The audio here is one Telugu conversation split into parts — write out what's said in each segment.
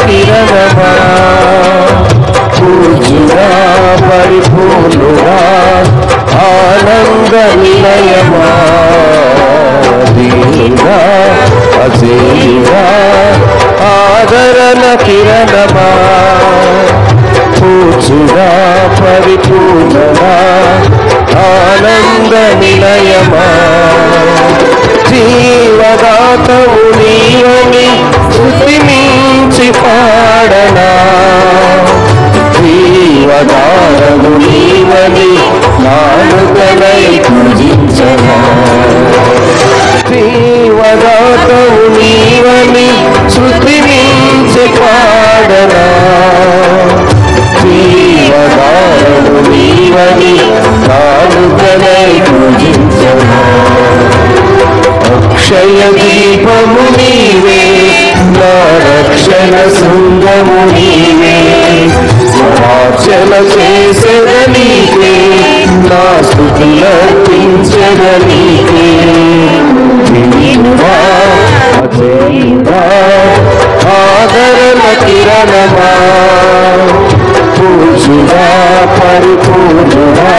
కిరణమా పూజుడా పరిపూర్ణుడా ఆనంద నిలయమా దీనుడా అజేయుడా ఆదరణ కిరణమా పూజుడా పరిపూర్ణుడా ఆనంద నిలయమా జీవదాతవు నీవని స్తుతి మించి పాడనా జీవదాతవు నీవని నాలుకలై పూజించనా జీవదాతవు నీవని స్తుతి మించి పాడనా జీవదాతవు నీవని నాలుకలై పూజించనా అక్షయ దీపము నీవే నా రక్షణ శృంగము నీవే స్వార్చన చేసెద నీకే నా స్తుతులర్పించెద నీకే దీనుడా అజేయుడా ఆదరణ కిరణమా పూజుడా పరిపూర్ణుడా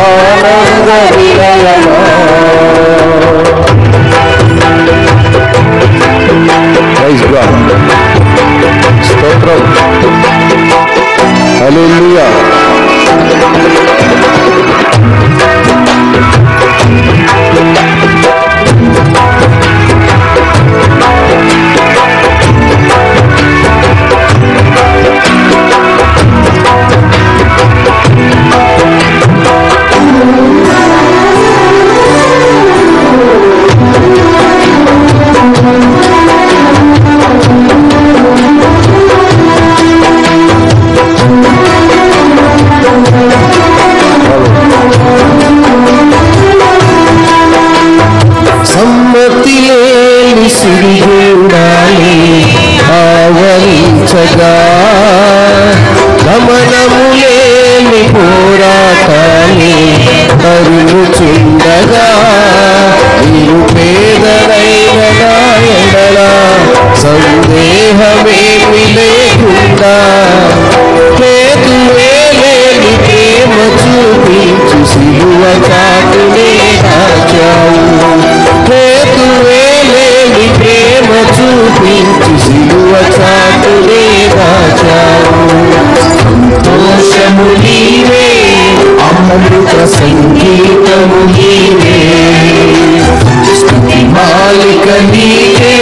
ఆనంద నిలయమా Praise God. స్తోత్రం. హల్లెలూయా. సమ్మతి లేని సిరిగుండాలి ఆవరించగా గమనము లేని పోరాటాన్ని తరుముచుండగా నిరుపేదరైన నాయనల సందేహమేమి లేకుండా హేతువే లేని ప్రేమ చూపించు సిలువ చాటునే కాచావు హేతువే లేని ప్రేమ చూపించు సిలువ చాటునే కాచావు సంతోషము నీవే అమృత సంగీతము నీవే స్తుతి మాలిక నీవే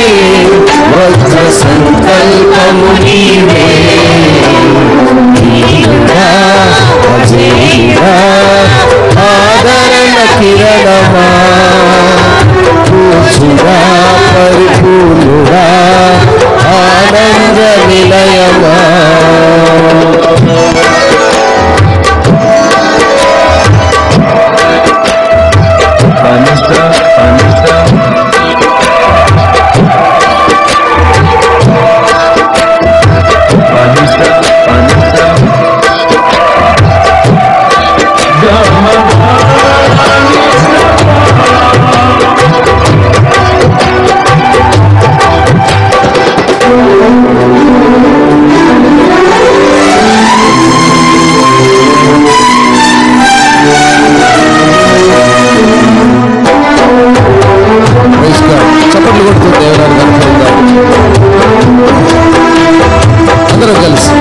వజ్ర సంకల్పము నీవే దీనుడా అజేయుడా ఆదరణ కిరణమా పూజుడా పరిపూర్ణుడా ఆనంద నిలయమా చప్పట్లు కొడుతూ దేవరాలు కనుక అందరం కలిసి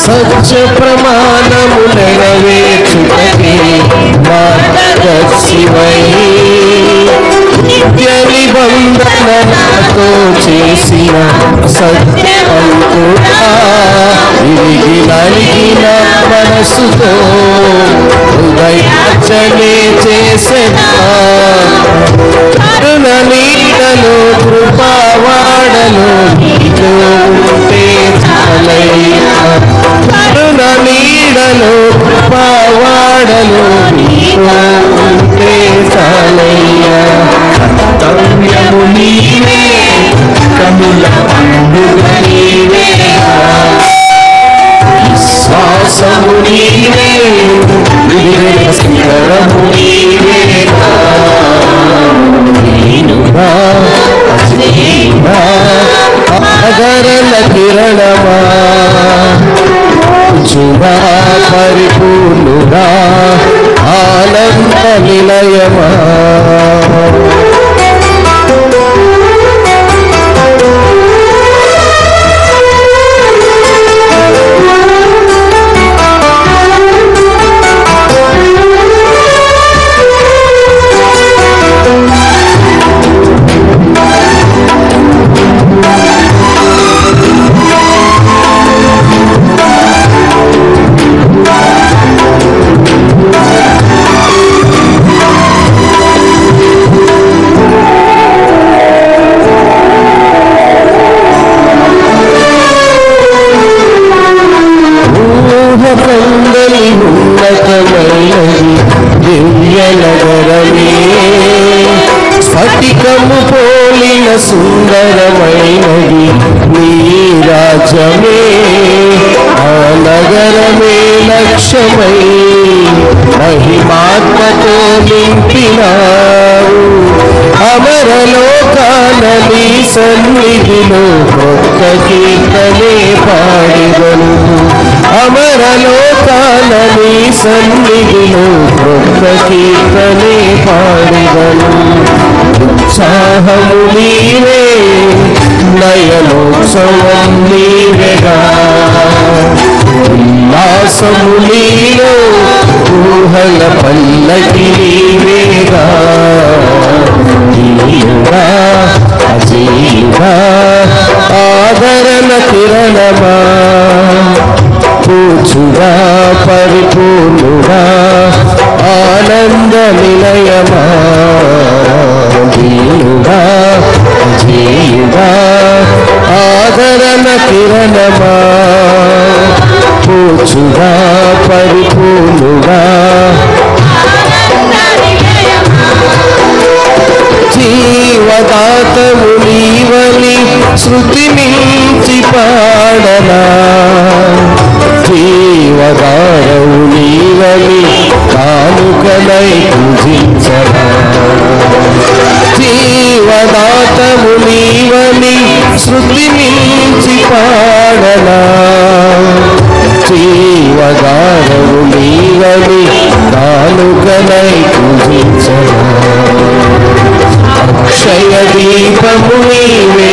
సత్య ప్రమాణము నెరవేర్చుటకి మార్గదర్శివై నిత్య నిబంధన నాతో చేసిన సత్యవంతుడా విరిగి నలిగిన మనసుతో హృదయార్చనే చేసెనా కరుణ నీడలో కృపావాడలో నీతో ఉంటే చాలయ్యా కరుణ నీడలో కృపావాడలో నీతో ఉంటే చాలయ్యా కర్తవ్యము నీవే కనుల పండుగ నీవే విశ్వాసము నీవే వివేక శిఖరము నీవే స్ఫటికము పోలిన సుందరమైనది నీ రాజ్యమే, ఆ నగరమే లక్ష్యమై మహిమాత్మతో నింపినారు. అమరలోకాన నీ సన్నిధిలో కొత్త కీర్తనే పాడెదను. అమరలోకాన నీ సన్నిధిలో కొత్త కీర్తనే పాడెదను. ఉత్సాహము నీవే, నయనోత్సవం నీవేగా, ఉల్లాసము నీలో ఊహల పల్లకి నీవేగా. నీవుగా అజీవా ఆదరణ కిరణమా, పూచుగా పరిపూర్ణుడా ఆనంద నిలయమా. దీనుడా అజీవా ఆదరణ కిరణమా, పూచుగా పరిపూర్ణుడా జీవదాతము నీవని శృతి మించి పాడనా. జీవదారవు నీవని కానుకలై పూజించనా. జీవదాతము నీవని శృతి మించి పాడనా. జీవదారవు నీవని కానుకలై పూజించనా. అక్షయ దీపము నీవే,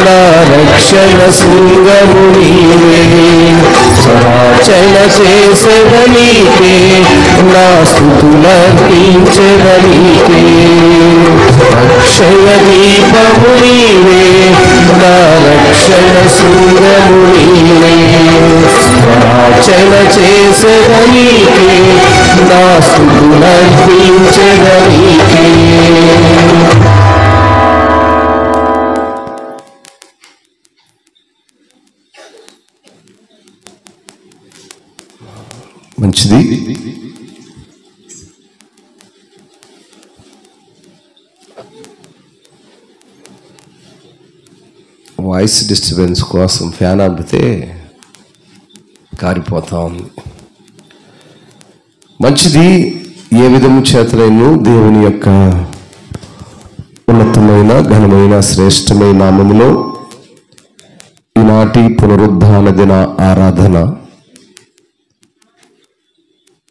నా రక్షణ శృంగము నీవే. సమాచరణ చేసేదనీకే, నా స్తుతులర్పించెదనీకే. అక్షయ దీపము నీవే, నా రక్షణ శృంగము నీవే. సమాచరణ చేసేదనీకే, నా స్తుతులర్పించెదనీకే. మంచిది. వాయిస్ డిస్టర్బెన్స్ కోసం ఫ్యాన్ ఆపితే కారిపోతా ఉంది. మంచిది. ఏ విధము చేతనైనా దేవుని యొక్క ఉన్నతమైన ఘనమైన శ్రేష్టమైన నామములో ఈనాటి పునరుద్ధాన దిన ఆరాధన,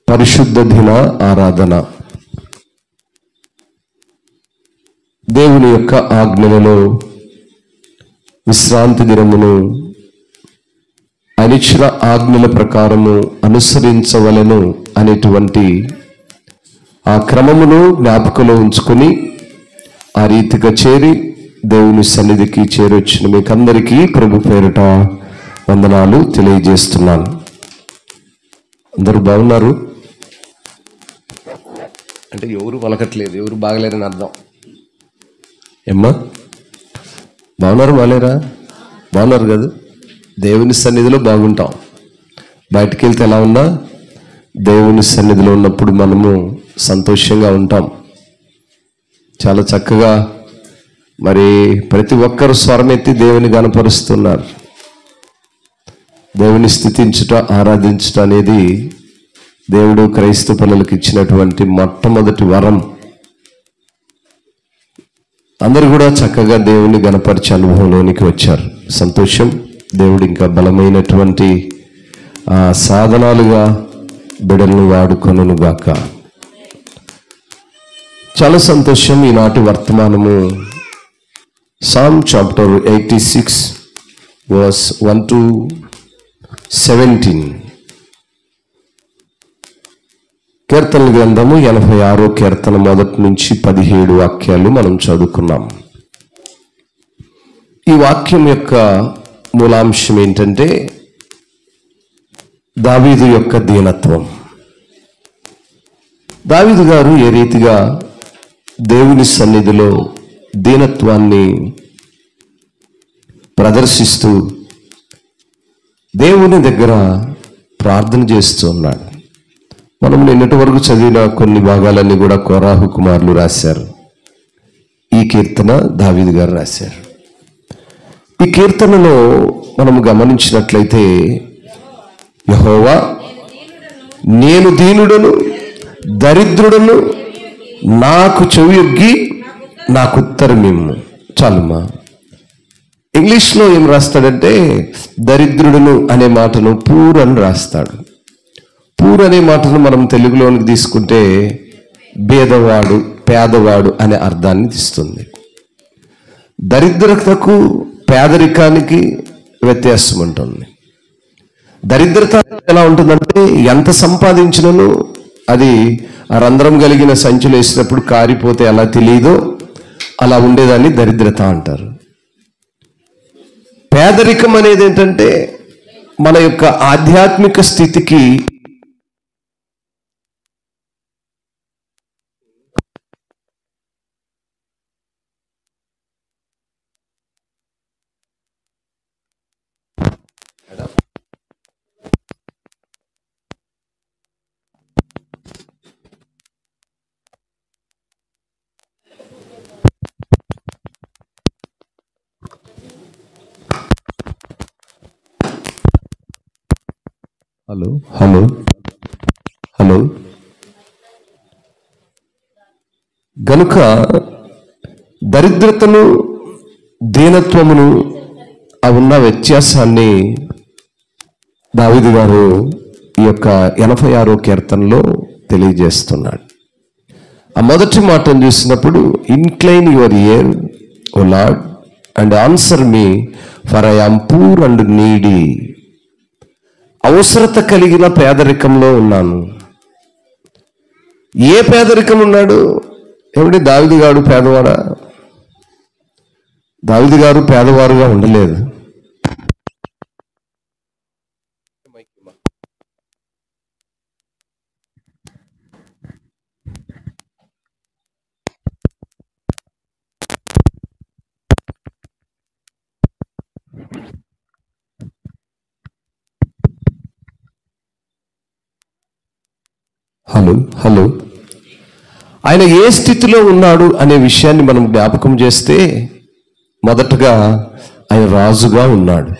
పరిశుద్ధ దిన ఆరాధన, దేవుని యొక్క ఆజ్ఞలలో విశ్రాంతి దినమును అనిచ్చిన ఆజ్ఞల ప్రకారము అనుసరించవలెను అనేటువంటి ఆ క్రమమును జ్ఞాపకంలో ఉంచుకొని ఆ రీతిగా చేరి దేవుని సన్నిధికి చేరొచ్చిన మీకందరికీ ప్రభు పేరిట వందనాలు తెలియజేస్తున్నాను. అందరూ బాగున్నారు అంటే ఎవరు పలకట్లేదు, ఎవరు బాగలేరని అర్థం. ఏమ్మా బాగున్నారు? బాగలేరా? బాగున్నారు కదా. దేవుని సన్నిధిలో బాగుంటాం. బయటికి వెళ్తే ఎలా ఉన్నా దేవుని సన్నిధిలో ఉన్నప్పుడు మనము సంతోషంగా ఉంటాం. చాలా చక్కగా మరి ప్రతి ఒక్కరు స్వరమెత్తి దేవుని గణపరుస్తున్నారు. దేవుని స్తుతించుట, ఆరాధించుట అనేది దేవుడు క్రైస్తవ పిల్లలకు ఇచ్చినటువంటి మొట్టమొదటి వరం. అందరూ కూడా చక్కగా దేవుని గణపరిచే అనుభవంలోనికి వచ్చారు. సంతోషం. దేవుడు ఇంకా బలమైనటువంటి సాధనాలుగా బిడ్డలను వాడుకొనుగాక. చాలా సంతోషం. ఈనాటి వర్తమానము సామ్ చాప్టర్ 86 verse 1 to 17. కీర్తనల గ్రంథము 86 కీర్తన మొదటి నుంచి 17 వాక్యాలు మనం చదువుకున్నాం. ఈ వాక్యం యొక్క మూలాంశం ఏంటంటే దావీదు యొక్క దీనత్వం. దావీదు గారు ఏ రీతిగా దేవుని సన్నిధిలో దీనత్వాన్ని ప్రదర్శిస్తూ దేవుని దగ్గర ప్రార్థన చేస్తూ ఉన్నాడు. మనం నిన్నటి వరకు చదివిన కొన్ని భాగాలన్నీ కూడా కోరాహు కుమారులు రాశారు. ఈ కీర్తన దావీదు గారు రాశారు. ఈ కీర్తనలో మనం గమనించినట్లయితే, యెహోవా నేను దీనుడను దరిద్రుడను, నాకు చెవియొగ్గి నాకు ఉత్తరమిమ్ము. చాలుమా. ఇంగ్లీష్లో ఏం రాస్తాడంటే దరిద్రుడును అనే మాటను పూర్ అని రాస్తాడు. పూర్ అనే మాటను మనం తెలుగులోనికి తీసుకుంటే భేదవాడు, పేదవాడు అనే అర్థాన్ని ఇస్తుంది. దరిద్రతకు పేదరికానికి వ్యత్యాసం ఉంటుంది. దరిద్రత ఎలా ఉంటుందంటే ఎంత సంపాదించినను అది ఆ రంధ్రం కలిగిన సంచులు వేసినప్పుడు కారిపోతే ఎలా తెలియదో అలా ఉండేదాన్ని దరిద్రత అంటారు. పేదరికం అనేది ఏంటంటే మన యొక్క ఆధ్యాత్మిక స్థితికి హలో హలో హలో గనుక దరిద్రతను దీనత్వమును ఆ ఉన్న వ్యత్యాసాన్ని దావీదు గారు ఈ యొక్క 86 కీర్తనలో తెలియజేస్తున్నాడు. ఆ మొదటి మాటను చూసినప్పుడు, incline your ear O Lord and answer me for I am poor and needy. అవసరత కలిగిన పేదరికంలో ఉన్నాను. ఏ పేదరికం ఉన్నాడు? ఏమిటి దావీదు గారు పేదవాడా? దావీదు గారు పేదవారుగా ఉండలేదు. హలో హలో ఆయన ఏ స్థితిలో ఉన్నాడు అనే విషయాన్ని మనం జ్ఞాపకం చేస్తే, మొదటగా ఆయన రాజుగా ఉన్నాడు.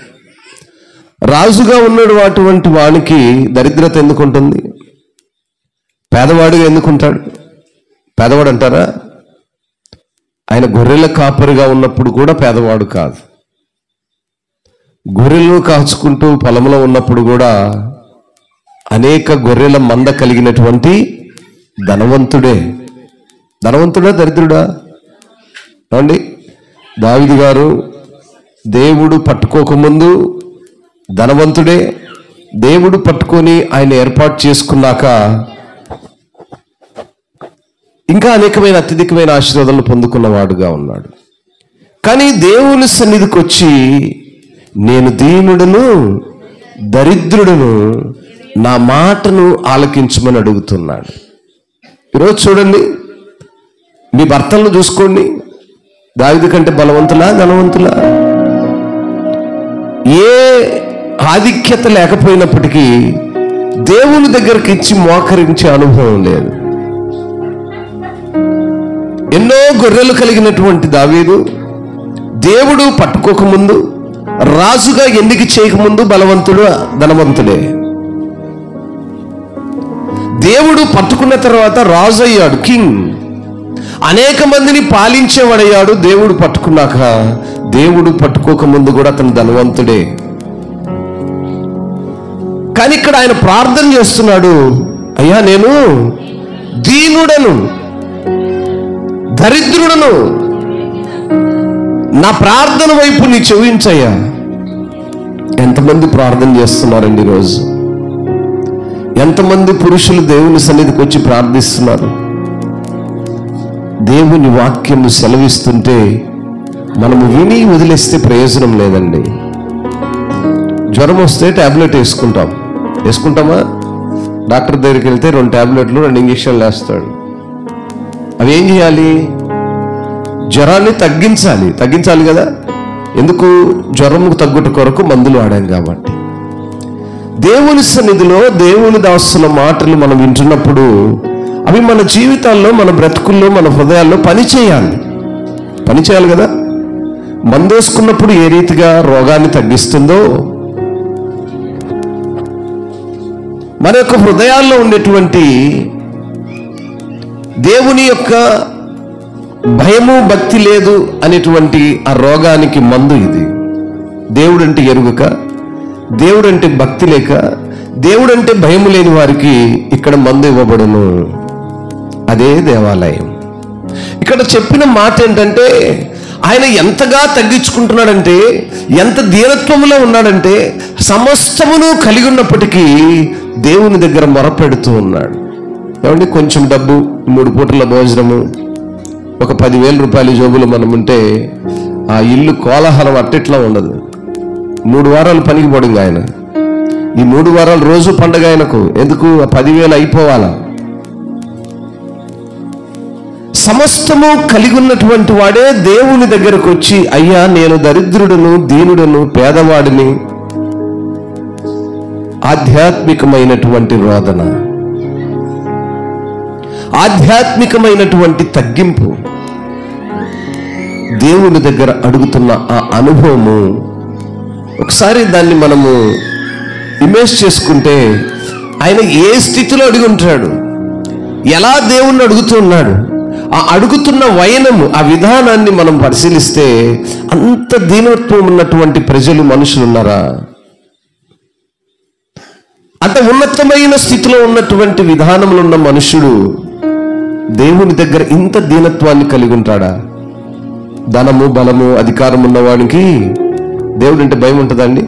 రాజుగా ఉన్నాడు. అటువంటి వానికి దరిద్రత ఎందుకు ఉంటుంది? పేదవాడిగా ఎందుకుంటాడు? పేదవాడు అంటారా? ఆయన గొర్రెల కాపరిగా ఉన్నప్పుడు కూడా పేదవాడు కాదు. గొర్రెలను కాచుకుంటూ పొలంలో ఉన్నప్పుడు కూడా అనేక గొర్రెల మంద కలిగినటువంటి ధనవంతుడే. ధనవంతుడా దరిద్రుడా? అండి, దావీదు గారు దేవుడు పట్టుకోకముందు ధనవంతుడే. దేవుడు పట్టుకొని ఆయన ఏర్పాటు చేసుకున్నాక ఇంకా అనేకమైన అత్యధికమైన ఆశీర్వాదాలను పొందుకున్నవాడుగా ఉన్నాడు. కానీ దేవుని సన్నిధికి వచ్చి, నేను దీనుడను దరిద్రుడను, నా మాటను ఆలకించమని అడుగుతున్నాడు. ఈరోజు చూడండి, మీ భర్తలను చూసుకోండి. దావీదు కంటే బలవంతులా ధనవంతులా? ఏ ఆధిక్యత లేకపోయినప్పటికీ దేవుని దగ్గరికి ఇచ్చి మోకరించే అనుభవం లేదు. ఎన్నో గొర్రెలు కలిగినటువంటి దావీదు దేవుడు పట్టుకోకముందు, రాజుగా ఎన్నిక చేయకముందు బలవంతుడు ధనవంతుడే. దేవుడు పట్టుకున్న తర్వాత రాజు అయ్యాడు, కింగ్. అనేక మందిని పాలించేవాడయ్యాడు దేవుడు పట్టుకున్నాక. దేవుడు పట్టుకోకముందు కూడా అతను ధనవంతుడే. కానీ ఇక్కడ ఆయన ప్రార్థన చేస్తున్నాడు, అయ్యా నేను దీనుడను. దరిద్రుడను, నా ప్రార్థన వైపు నీ చెవించయ్యా. ఎంతమంది ప్రార్థన చేస్తున్నారండి ఈరోజు? ఎంతమంది పురుషులు దేవుని సన్నిధికి వచ్చి ప్రార్థిస్తున్నారు? దేవుని వాక్యం సెలవిస్తుంటే మనము విని వదిలేస్తే ప్రయోజనం లేదండి. జ్వరం వస్తే ట్యాబ్లెట్ వేసుకుంటామా? డాక్టర్ దగ్గరికి వెళ్తే 2 ట్యాబ్లెట్లు 2 ఇంజక్షన్లు వేస్తాడు. అవి ఏం చేయాలి? జ్వరాన్ని తగ్గించాలి కదా. ఎందుకు? జ్వరము తగ్గుట కొరకు మందులు వాడాం కాబట్టి. దేవుని సన్నిధిలో దేవుని దాసుల మాటలు మనం వింటున్నప్పుడు అవి మన జీవితాల్లో, మన బ్రతుకుల్లో, మన హృదయాల్లో పనిచేయాలి కదా. మందు వేసుకున్నప్పుడు ఏ రీతిగా రోగాన్ని తగ్గిస్తుందో మన యొక్క హృదయాల్లో ఉండేటువంటి దేవుని యొక్క భయము భక్తి లేదు అనేటువంటి ఆ రోగానికి మందు ఇది. దేవుడంటే ఎరుగక, దేవుడంటే భక్తి లేక, దేవుడంటే భయము లేని వారికి ఇక్కడ మందు ఇవ్వబడును. అదే దేవాలయం. ఇక్కడ చెప్పిన మాట ఏంటంటే ఆయన ఎంతగా తగ్గించుకుంటున్నాడంటే, ఎంత దీనత్వములో ఉన్నాడంటే, సమస్తమును కలిగి ఉన్నప్పటికీ దేవుని దగ్గర మొరపెడుతూ ఉన్నాడు. ఏమండి, కొంచెం డబ్బు, 3 పూటల భోజనము, ఒక 10,000 రూపాయల జోబులు మనం ఉంటే ఆ ఇల్లు కోలాహలం అట్టిట్లా ఉండదు. 3 వారాలు పనికి పోడింది ఆయన. ఈ 3 వారాలు రోజు పండగ ఆయనకు. ఎందుకు? ఆ 10,000 అయిపోవాలా? సమస్తము కలిగి ఉన్నటువంటి వాడే దేవుని దగ్గరకు వచ్చి, అయ్యా నేను దరిద్రుడను, దీనుడను, పేదవాడిని. ఆధ్యాత్మికమైనటువంటి రోదన, ఆధ్యాత్మికమైనటువంటి తగ్గింపు, దేవుని దగ్గర అడుగుతున్న ఆ అనుభవము, ఒకసారి దాన్ని మనము ఇమేజ్ చేసుకుంటే ఆయన ఏ స్థితిలో అడిగి ఉంటాడు, ఎలా దేవుణ్ణి అడుగుతున్నాడు, ఆ అడుగుతున్న వైనము, ఆ విధానాన్ని మనం పరిశీలిస్తే అంత దీనత్వం ఉన్నటువంటి ప్రజలు, మనుషులు ఉన్నారా? అంత ఉన్నతమైన స్థితిలో ఉన్నటువంటి విధానంలో ఉన్న మనుషుడు దేవుని దగ్గర ఇంత దీనత్వాన్ని కలిగి ఉంటాడా? ధనము, బలము, అధికారం ఉన్నవాడికి దేవుడు అంటే భయం ఉంటుందండి?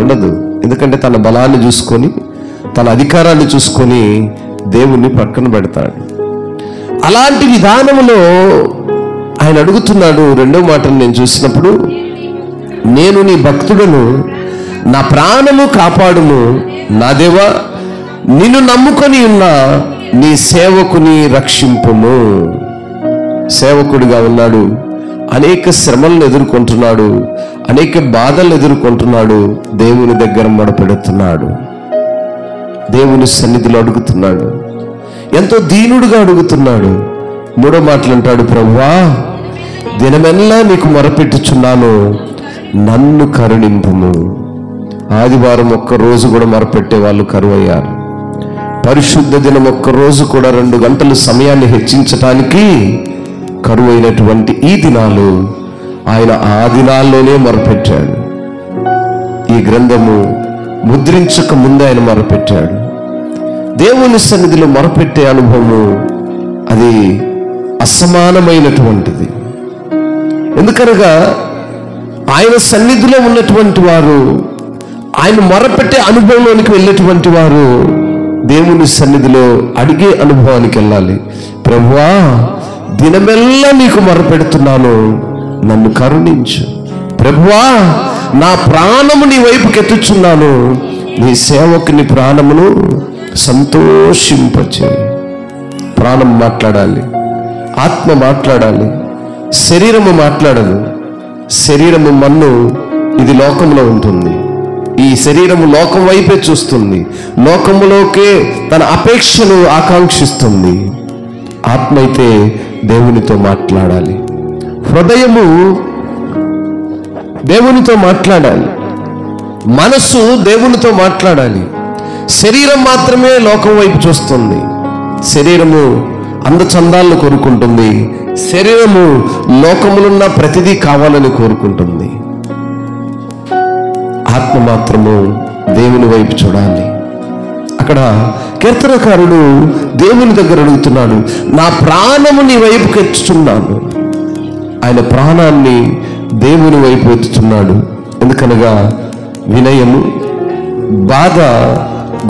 ఉండదు. ఎందుకంటే తన బలాన్ని చూసుకొని, తన అధికారాన్ని చూసుకొని దేవుణ్ణి పక్కన పెడతాడు. అలాంటి విధానంలో ఆయన అడుగుతున్నాడు. 2వ మాటను నేను చూసినప్పుడు, నేను నీ భక్తుడను, నా ప్రాణము కాపాడుము, నా దేవా నిన్ను నమ్ముకొని ఉన్న నీ సేవకుని రక్షింపుము. సేవకుడిగా ఉన్నాడు, అనేక శ్రమలను ఎదుర్కొంటున్నాడు, అనేక బాధలను ఎదుర్కొంటున్నాడు, దేవుని దగ్గర మొరపెడుతున్నాడు, దేవుని సన్నిధిలో అడుగుతున్నాడు, ఎంతో దీనుడుగా అడుగుతున్నాడు. 3వ మాటలు అంటాడు, ప్రభువా దినమెల్లా నీకు మొరపెట్టుచున్నాను, నన్ను కరుణింపుము. ఆదివారం ఒక్కరోజు కూడా మొరపెట్టే వాళ్ళు కరువయ్యారు. పరిశుద్ధ దినం ఒక్కరోజు కూడా 2 గంటలు సమయాన్ని హెచ్చించటానికి కరువైనటువంటి ఈ దినాలు ఆయన ఆ దినాల్లోనే మొరపెట్టాడు. ఈ గ్రంథము ముద్రించక ముందే ఆయన మొరపెట్టాడు. దేవుని సన్నిధిలో మొరపెట్టే అనుభవము అది అసమానమైనటువంటిది. ఎందుకనగా ఆయన సన్నిధిలో ఉన్నటువంటి వారు, ఆయన మొరపెట్టే అనుభవంలోనికి వెళ్ళేటువంటి వారు దేవుని సన్నిధిలో అడిగే అనుభవానికి వెళ్ళాలి. ప్రభువా దినమెల్లా నీకు మొరపెడుతున్నాను, నన్ను కరుణించు. ప్రభువా నా ప్రాణము నీ వైపుకి ఎత్తుచున్నాను, నీ సేవకుని ప్రాణమును సంతోషింపచేయి. ప్రాణం మాట్లాడాలి, ఆత్మ మాట్లాడాలి, శరీరము మాట్లాడదు. శరీరము మన్ను, ఇది లోకంలో ఉంటుంది. ఈ శరీరము లోకం వైపే చూస్తుంది, లోకములోకే తన అపేక్షను ఆకాంక్షిస్తుంది. ఆత్మ అయితే దేవునితో మాట్లాడాలి, హృదయము దేవునితో మాట్లాడాలి, మనసు దేవునితో మాట్లాడాలి. శరీరం మాత్రమే లోకం వైపు చూస్తుంది. శరీరము అందచందాలను కోరుకుంటుంది. శరీరము లోకములున్న ప్రతిదీ కావాలని కోరుకుంటుంది. ఆత్మ మాత్రము దేవుని వైపు చూడాలి. అక్కడ కీర్తనకారుడు దేవుని దగ్గర అడుగుతున్నాడు, నా ప్రాణము నీ వైపుకి ఎత్తుతున్నాను. ఆయన ప్రాణాన్ని దేవుని వైపు ఎత్తుతున్నాడు. ఎందుకనగా వినయము, బాధ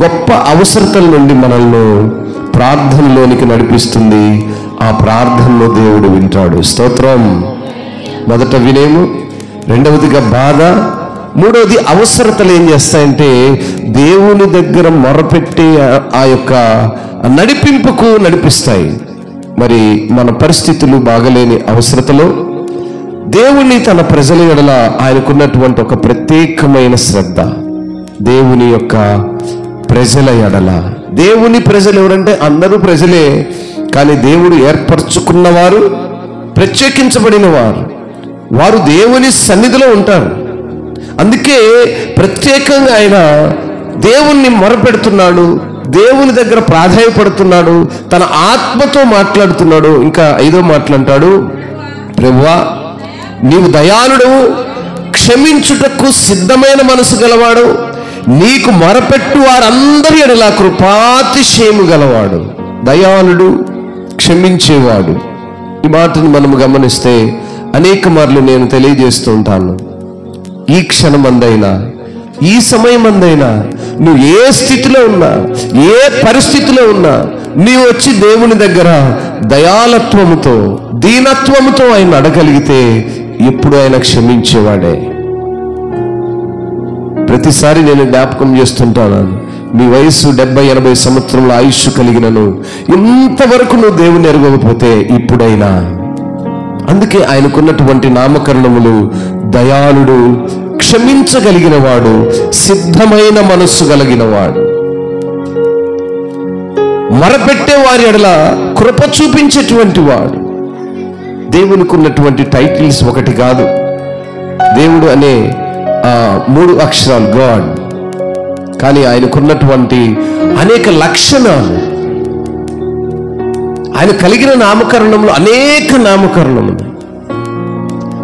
గొప్ప అవసరతల నుండి మనల్ని ప్రార్థనలోనికి నడిపిస్తుంది. ఆ ప్రార్థనలో దేవుడు వింటాడు. స్తోత్రం. మొదట వినయము, రెండవదిగా బాధ, మూడవది అవసరతలు ఏం చేస్తాయంటే దేవుని దగ్గర మొరపెట్టి ఆ యొక్క నడిపింపుకు నడిపిస్తాయి. మరి మన పరిస్థితులు బాగలేని అవసరతలో దేవుని తన ప్రజల ఎడల ఆయనకున్నటువంటి ఒక ప్రత్యేకమైన శ్రద్ధ. దేవుని యొక్క ప్రజల ఎడల, దేవుని ప్రజలు ఎవరంటే అందరూ ప్రజలే, కానీ దేవుడు ఏర్పరచుకున్నవారు, ప్రత్యేకించబడిన వారు, వారు దేవుని సన్నిధిలో ఉంటారు. అందుకే ప్రత్యేకంగా ఆయన దేవుణ్ణి మొరపెడుతున్నాడు, దేవుని దగ్గర ప్రాధాన్యపడుతున్నాడు, తన ఆత్మతో మాట్లాడుతున్నాడు. ఇంకా 5వ మాటలు అంటాడు, ప్రభువా నీవు దయాళుడవు, క్షమించుటకు సిద్ధమైన మనసు గలవాడు, నీకు మొరపెట్టు వారందరి ఎడల కృపాతిశయము గలవాడు. దయాళుడు, క్షమించేవాడు. ఈ మాటను మనము గమనిస్తే అనేక మార్లు నేను తెలియజేస్తూ ఉంటాను. ఈ క్షణమందైనా, ఈ సమయమందైనా, నువ్వు ఏ స్థితిలో ఉన్నా, ఏ పరిస్థితిలో ఉన్నా, నీవు వచ్చి దేవుని దగ్గర దయాలత్వముతో, దీనత్వముతో ఆయన అడగలిగితే ఎప్పుడు ఆయన క్షమించేవాడే. ప్రతిసారి నేను జ్ఞాపకం చేస్తుంటాను, మీ వయసు 70-80 సంవత్సరముల ఆయుష్ కలిగినను ఇంతవరకు నువ్వు దేవుని ఎరగకపోతే ఇప్పుడైనా. అందుకే ఆయనకున్నటువంటి నామకరణములు దయాళుడు, క్షమించగలిగిన వాడు, సిద్ధమైన మనస్సు కలిగిన వాడు, మొరపెట్టే వారి ఎడల కృప చూపించేటువంటి వాడు. దేవునికి ఉన్నటువంటి టైటిల్స్ ఒకటి కాదు. దేవుడు అనే 3 అక్షరాలు గాడ్, కానీ ఆయనకున్నటువంటి అనేక లక్షణాలు, ఆయన కలిగిన నామకరణములు అనేక నామకరణములు.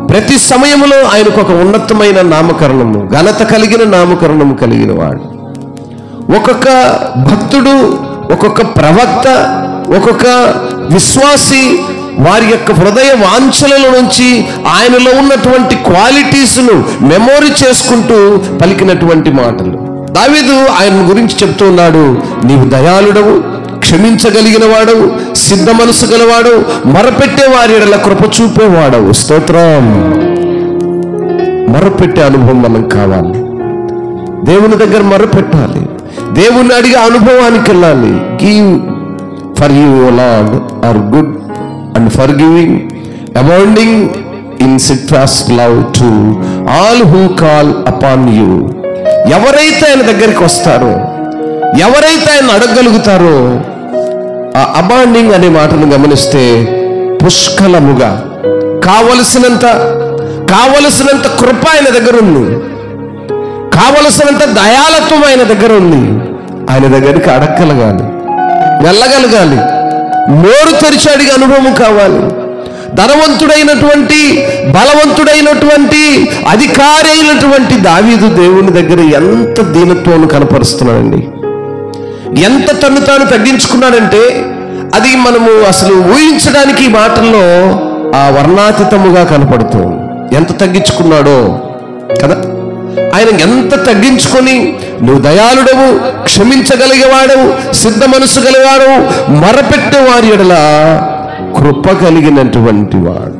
ప్రతి సమయంలో ఆయనకు ఒక ఉన్నతమైన నామకరణము, ఘనత కలిగిన నామకరణము కలిగిన వాడు. ఒక్కొక్క భక్తుడు, ఒక్కొక్క ప్రవక్త, ఒక్కొక్క విశ్వాసి వారి యొక్క హృదయ వాంఛల నుంచి ఆయనలో ఉన్నటువంటి క్వాలిటీస్ను మెమోరీ చేసుకుంటూ పలికినటువంటి మాటలు. దావీదు ఆయన గురించి చెప్తూ ఉన్నాడు, నీవు దయాళుడవు, క్షమించగలిగిన వాడవు, సిద్ధ మనసు గలవాడు, మొరపెట్టే వారి ఎడల కృప చూపేవాడవు. స్తోత్రం. మొరపెట్టే అనుభవం మనం కావాలి. దేవుని దగ్గర మొరపెట్టాలి, దేవుని అడిగే అనుభవానికి వెళ్ళాలి. Give for you O Lord are good and forgiving, abounding in steadfast love to all who call upon you. ఎవరైతే ఆయన దగ్గరికి వస్తారో, ఎవరైతే ఆయన అడగగలుగుతారో, ఆ అబాండింగ్ అనే మాటను గమనిస్తే పుష్కలముగా కావలసినంత కృప ఆయన దగ్గర ఉంది, కావలసినంత దయాలత్వం ఆయన దగ్గర ఉంది. ఆయన దగ్గరికి అడగగలగాలి, వెళ్ళగలగాలి, నోరు తెరిచి అడిగే అనుభవం కావాలి. ధనవంతుడైనటువంటి, బలవంతుడైనటువంటి, అధికారి అయినటువంటి దావీదు దేవుని దగ్గర ఎంత దీనత్వాన్ని కనపరుస్తున్నాడండి, ఎంత తను తాను తగ్గించుకున్నాడంటే అది మనము అసలు ఊహించడానికి ఈ మాటల్లో ఆ వర్ణాతీతముగా కనపడుతుంది. ఎంత తగ్గించుకున్నాడో కదా. ఆయన ఎంత తగ్గించుకొని, నువ్వు దయాళుడవు, క్షమించగలిగేవాడవు, సిద్ధ మనసు గలవాడవు, మొరపెట్టే వారి ఎడల కృప కలిగినటువంటి వాడు.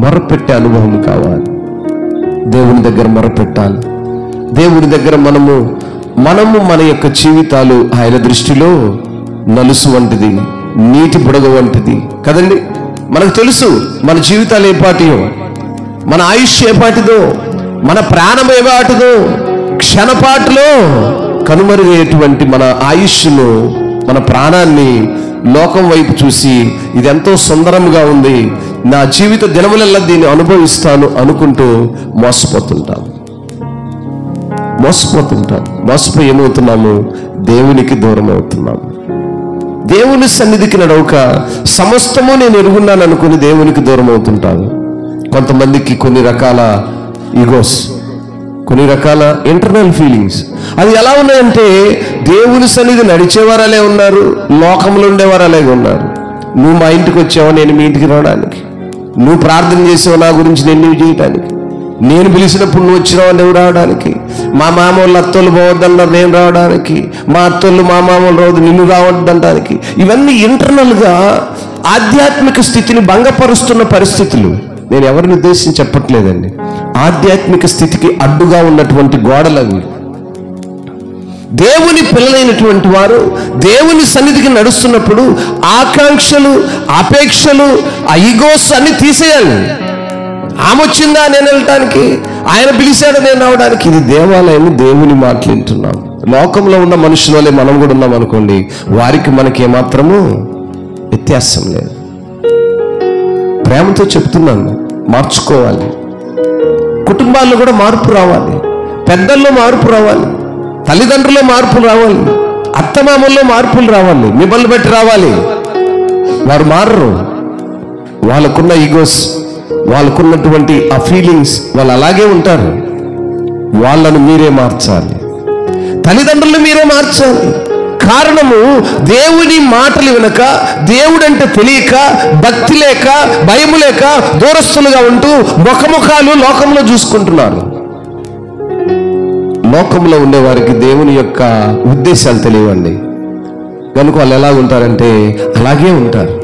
మొరపెట్టే అనుభవం కావాలి. దేవుని దగ్గర మొరపెట్టాలి. దేవుని దగ్గర మనము మన యొక్క జీవితాలు ఆయన దృష్టిలో నలుసు వంటిది, నీటి బుడగ వంటిది కదండి. మనకు తెలుసు మన జీవితాలు ఏ పాటియో, మన ఆయుష్ ఏ పాటిదో, మన ప్రాణం ఏ పాటిదో. క్షణపాటులో కనుమరుగయ్యేటువంటి మన ఆయుష్ను, మన ప్రాణాన్ని లోకం వైపు చూసి ఇది ఎంతో సుందరంగా ఉంది, నా జీవిత దినములల్లా దీన్ని అనుభవిస్తాను అనుకుంటూ మోసపోతుంటాం. మోసపోయి ఏమవుతున్నాము? దేవునికి దూరం అవుతున్నాము. దేవుని సన్నిధికి నడవక సమస్తము నేను ఎరుగున్నాను అనుకుని దేవునికి దూరం అవుతుంటాను. కొంతమందికి కొన్ని రకాల ఈగోస్, కొన్ని రకాల ఇంటర్నల్ ఫీలింగ్స్. అది ఎలా ఉన్నాయంటే, దేవుని సన్నిధి నడిచేవారు అలాగే ఉన్నారు, లోకంలో ఉండేవారు అలాగే ఉన్నారు. నువ్వు మా ఇంటికి వచ్చావా నేను మీ ఇంటికి రావడానికి, నువ్వు ప్రార్థన చేసావు నా గురించి నేను నీవు చేయడానికి, నేను పిలిచినప్పుడు నువ్వు వచ్చినావు నువ్వు రావడానికి, మా మామ వాళ్ళు అత్తోళ్ళు పోవద్దన్నారు నేను రావడానికి, మా అత్తోళ్ళు మా మామూలు రావద్దు నిన్ను రావద్దంటానికి. ఇవన్నీ ఇంటర్నల్గా ఆధ్యాత్మిక స్థితిని భంగపరుస్తున్న పరిస్థితులు. నేను ఎవరిని ఉద్దేశించి చెప్పట్లేదండి, ఆధ్యాత్మిక స్థితికి అడ్డుగా ఉన్నటువంటి గోడలవి. దేవుని పిల్లలైనటువంటి వారు దేవుని సన్నిధికి నడుస్తున్నప్పుడు ఆకాంక్షలు, అపేక్షలు, ఈగోస్ అన్ని తీసేయాలి. ఆమె వచ్చిందా నేను వెళ్ళటానికి, ఆయన పిలిచాడు నేను రావడానికి. ఇది దేవాలయం, దేవుని మాటలు వింటున్నాం. లోకంలో ఉన్న మనుషుల వల్లే మనం కూడా ఉన్నాం అనుకోండి, వారికి మనకి ఏమాత్రము వ్యత్యాసం లేదు. ప్రేమతో చెప్తున్నాను, మార్చుకోవాలి. కుటుంబాల్లో కూడా మార్పు రావాలి, పెద్దల్లో మార్పు రావాలి, తల్లిదండ్రుల్లో మార్పులు రావాలి, అత్తమామల్లో మార్పులు రావాలి, మిమ్మల్ని బట్టి రావాలి. వారు మారరు. వాళ్ళకున్న ఈగోస్, వాళ్ళకున్నటువంటి ఆ ఫీలింగ్స్ వాళ్ళు అలాగే ఉంటారు. వాళ్ళను మీరే మార్చాలి, తల్లిదండ్రులను మీరే మార్చాలి. కారణము, దేవుని మాటలు వినక, దేవుడంటే తెలియక, భక్తి లేక, భయము లేక దూరస్తులుగా ఉంటూ ముఖముఖాలు లోకంలో చూసుకుంటున్నారు. లోకంలో ఉండేవారికి దేవుని యొక్క ఉద్దేశాలు తెలియవండి కనుక వాళ్ళు ఎలా ఉంటారంటే అలాగే ఉంటారు.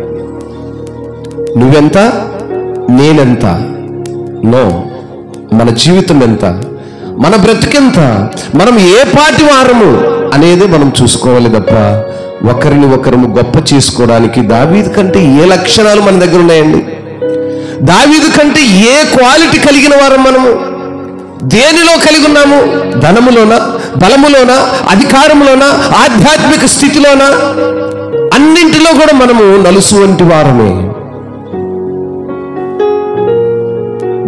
నువ్వెంత, నేనెంత, నో, మన జీవితం ఎంత, మన బ్రతికెంత, మనం ఏ పాటి వారము అనేది మనం చూసుకోవాలి తప్ప ఒకరిని ఒకరు గొప్ప చేసుకోవడానికి దావీదు కంటే ఏ లక్షణాలు మన దగ్గర ఉన్నాయండి? దావీదు కంటే ఏ క్వాలిటీ కలిగిన వారం మనము? దేనిలో కలిగి ఉన్నాము? ధనములోనా, బలములోనా, అధికారములోనా, ఆధ్యాత్మిక స్థితిలోనా? అన్నింటిలో కూడా మనము నలుసు వంటి వారమే.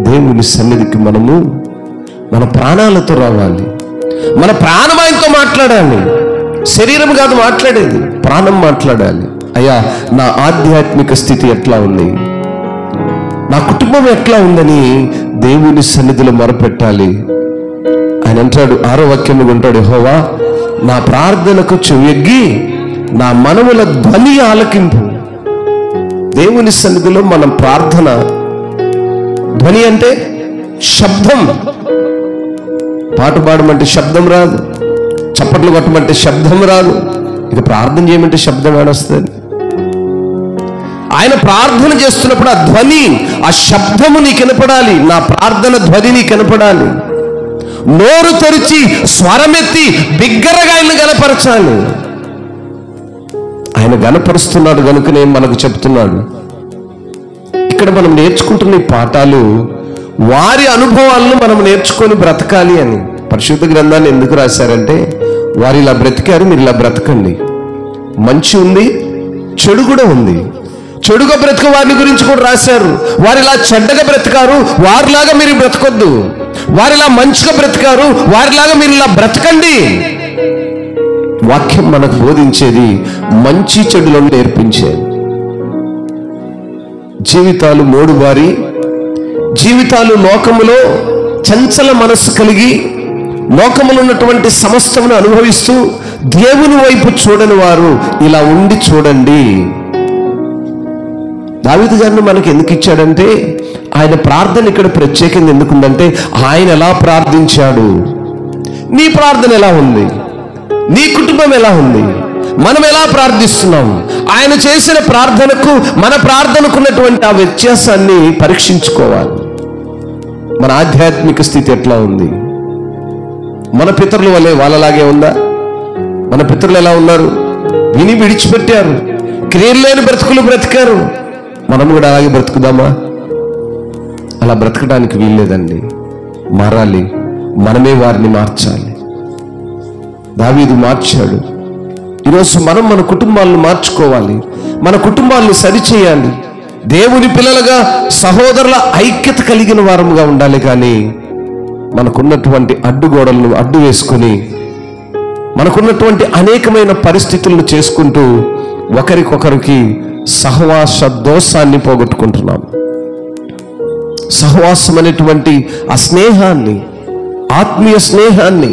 దేవుని సన్నిధికి మనము మన ప్రాణాలతో రావాలి. మన ప్రాణం ఆయనతో మాట్లాడాలి. శరీరం కాదు మాట్లాడేది, ప్రాణం మాట్లాడాలి. అయ్యా, నా ఆధ్యాత్మిక స్థితి ఎట్లా ఉంది, నా కుటుంబం ఎట్లా ఉందని దేవుని సన్నిధిలో మొరపెట్టాలి. ఆయన అంటాడు, 6వ వాక్యం ఉంటాడు, యెహోవా నా ప్రార్థనకు చెవియొగ్గి నా మనముల ధ్వని ఆలకింపు. దేవుని సన్నిధిలో మనం ప్రార్థన, ధ్వని అంటే శబ్దం. పాట పాడమంటే శబ్దం రాదు, చప్పట్లు కొట్టమంటే శబ్దం రాదు, ఇక ప్రార్థన చేయమంటే శబ్దం ఏడొస్తుంది? ఆయన ప్రార్థన చేస్తున్నప్పుడు ఆ ధ్వని, ఆ శబ్దము నీకు వినపడాలి. నా ప్రార్థన ధ్వని నీకు వినపడాలి. నోరు తెరిచి స్వరమెత్తి బిగ్గరగా ఆయన గనపరచాలి. ఆయన గనపరుస్తున్నాడు కనుకనే మనకు చెప్తున్నాడు. ఇక్కడ మనం నేర్చుకుంటున్న ఈ పాఠాలు వారి అనుభవాలను మనం నేర్చుకొని బ్రతకాలి అని. పరిశుద్ధ గ్రంథాన్ని ఎందుకు రాశారంటే, వారు ఇలా బ్రతికారు, మీరు ఇలా బ్రతకండి. మంచి ఉంది, చెడు కూడా ఉంది. చెడుగా బ్రతుకు వారిని గురించి కూడా రాశారు. వారు ఇలా చెడ్డగా బ్రతికారు, వారిలాగా మీరు బ్రతకొద్దు. వారిలా మంచిగా బ్రతికారు, వారిలాగా మీరు ఇలా బ్రతకండి. వాక్యం మనకు బోధించేది మంచి చెడులను నేర్పించేది. జీవితాలు మోడుబారి, జీవితాలు లోకములో చంచల మనస్సు కలిగి లోకములో ఉన్నటువంటి సమస్తమును అనుభవిస్తూ దేవుని వైపు చూడని వారు ఇలా ఉండి చూడండి. దావీదు గారిని మనకి ఎందుకు ఇచ్చాడంటే, ఆయన ప్రార్థన ఇక్కడ ప్రత్యేకంగా ఎందుకుందంటే, ఆయన ఎలా ప్రార్థించాడు. నీ ప్రార్థన ఎలా ఉంది, నీ కుటుంబం ఎలా ఉంది, మనం ఎలా ప్రార్థిస్తున్నాం, ఆయన చేసిన ప్రార్థనకు మన ప్రార్థనకు ఉన్నటువంటి ఆ వ్యత్యాసాన్ని పరీక్షించుకోవాలి. మన ఆధ్యాత్మిక స్థితి ఎట్లా ఉంది? మన పితరుల వల్లే వాళ్ళలాగే ఉందా? మన పితరులు ఎలా ఉన్నారు? విని విడిచిపెట్టారు, క్రియలు లేని బ్రతుకులు బ్రతికారు. మనం కూడా అలాగే బ్రతుకుదామా? అలా బ్రతకడానికి వీల్లేదండి. మారాలి, మనమే వారిని మార్చాలి. దావీదు మార్చాడు. ఈరోజు మనం మన కుటుంబాలను మార్చుకోవాలి, మన కుటుంబాలను సరిచేయాలి. దేవుని పిల్లలుగా సహోదరుల ఐక్యత కలిగిన వారముగా ఉండాలి. కానీ మనకున్నటువంటి అడ్డుగోడలను అడ్డు వేసుకుని, మనకున్నటువంటి అనేకమైన పరిస్థితులను చేసుకుంటూ ఒకరికొకరికి సహవాస దోషాన్ని పోగొట్టుకుంటున్నాం. సహవాసం అనేటువంటి ఆ స్నేహాన్ని, ఆత్మీయ స్నేహాన్ని,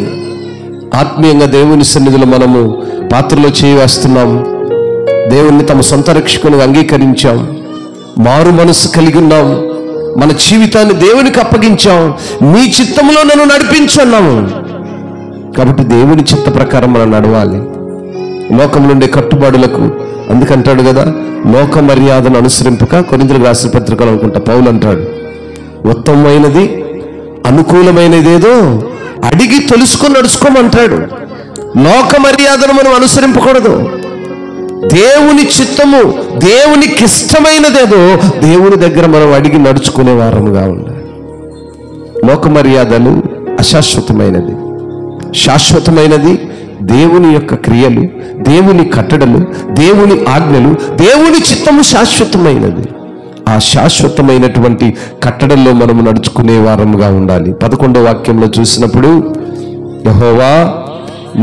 ఆత్మీయంగా దేవుని సన్నిధిలో మనము పాత్రలో చేవేస్తున్నాం. దేవుణ్ణి తమ సొంత రక్షకునిగా అంగీకరించాం. మారు మనసు కలిగి ఉన్నాం. మన జీవితాన్ని దేవునికి అప్పగించాం. నీ చిత్తంలో నన్ను నడిపించు అన్నాము. కాబట్టి దేవుని చిత్త ప్రకారం మనం నడవాలి. లోకం నుండి కట్టుబాడులకు, అందుకంటాడు కదా, లోక మర్యాదను అనుసరింపక, కొరింథీయులకు రాసిన పత్రికలు అనుకుంటా పౌలు అంటాడు, ఉత్తమమైనది అనుకూలమైనదేదో అడిగి తెలుసుకొని నడుచుకోమంటాడు. లోక మర్యాదను మనం అనుసరింపకూడదు. దేవుని చిత్తము, దేవునికి ఇష్టమైనదేదో దేవుని దగ్గర మనం అడిగి నడుచుకునే వారముగా ఉండాలి. లోక మర్యాదలు అశాశ్వతమైనది. శాశ్వతమైనది దేవుని యొక్క క్రియలు, దేవుని కట్టడలు, దేవుని ఆజ్ఞలు, దేవుని చిత్తము శాశ్వతమైనది. ఆ శాశ్వతమైనటువంటి కట్టడల్లో మనము నడుచుకునే వారముగా ఉండాలి. 11వ వాక్యంలో చూసినప్పుడు, యెహోవా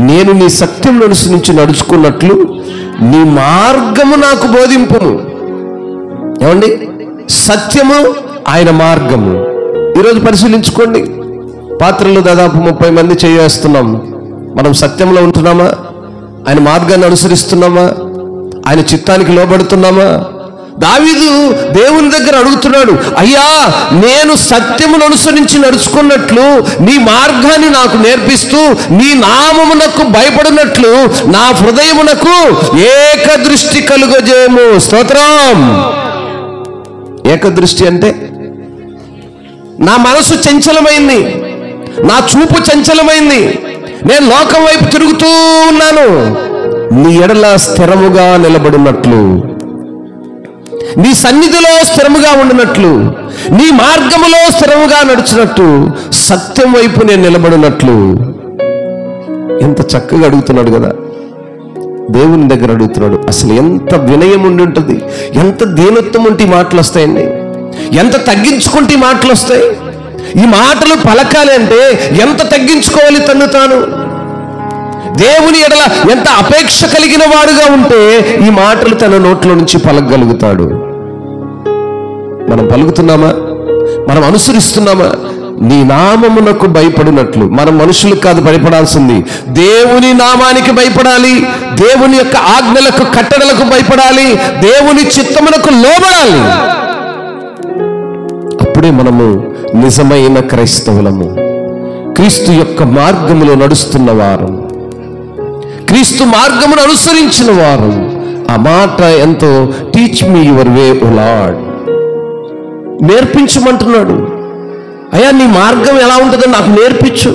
నేను నీ సత్యంలో నుంచి నడుచుకున్నట్లు నీ మార్గము నాకు బోధింపుము. ఏమండి, సత్యము ఆయన మార్గము. ఈరోజు పరిశీలించుకోండి, పాత్రలు దాదాపు 30 మంది చేస్తున్నాం. మనం సత్యంలో ఉంటున్నామా? ఆయన మార్గాన్ని అనుసరిస్తున్నామా? ఆయన చిత్తానికి లోబడుతున్నామా? దావీదు దేవుని దగ్గర అడుగుతున్నాడు, అయ్యా నేను దైవమును అనుసరించి నడుచుకున్నట్లు నీ మార్గాన్ని నాకు నేర్పిస్తూ నీ నామమునకు భయపడినట్లు నా హృదయమునకు ఏకదృష్టి కలుగజేయము. స్తోత్రం. ఏకదృష్టి అంటే నా మనసు చంచలమైంది, నా చూపు చంచలమైంది, నేను లోకం వైపు తిరుగుతూ ఉన్నాను. నీ ఎడల స్థిరముగా నిలబడినట్లు, నీ సన్నిధిలో స్థిరముగా ఉండినట్లు, నీ మార్గములో స్థిరముగా నడిచినట్టు, సత్యం వైపు నేను నిలబడినట్లు. ఎంత చక్కగా అడుగుతున్నాడు కదా, దేవుని దగ్గర అడుగుతున్నాడు. అసలు ఎంత వినయం ఉండి ఉంటుంది, ఎంత దీనత్వం ఉంటే మాటలు వస్తాయండి, ఎంత తగ్గించుకుంటే మాటలు వస్తాయి. ఈ మాటలు పలకాలి అంటే ఎంత తగ్గించుకోవాలి తను తాను. దేవుని ఎడల ఎంత అపేక్ష కలిగిన వాడుగా ఉంటే ఈ మాటలు తన నోట్లో నుంచి పలకగలుగుతాడు. మనం పలుకుతున్నామా? మనం అనుసరిస్తున్నామా? నీ నామమునకు భయపడినట్లు. మనం మనుషులకు కాదు భయపడాల్సింది, దేవుని నామానికి భయపడాలి, దేవుని యొక్క ఆజ్ఞలకు కట్టడలకు భయపడాలి, దేవుని చిత్తమునకు లోబడాలి. అప్పుడే మనము నిజమైన క్రైస్తవులము, క్రీస్తు యొక్క మార్గములో నడుస్తున్న వారు, క్రీస్తు మార్గమును అనుసరించిన వారు. ఆ మాట ఎంతో, teach me your way O lord, నేర్పించమంటున్నాడు. అయ్యా నీ మార్గం ఎలా ఉంటుందో నాకు నేర్పించు.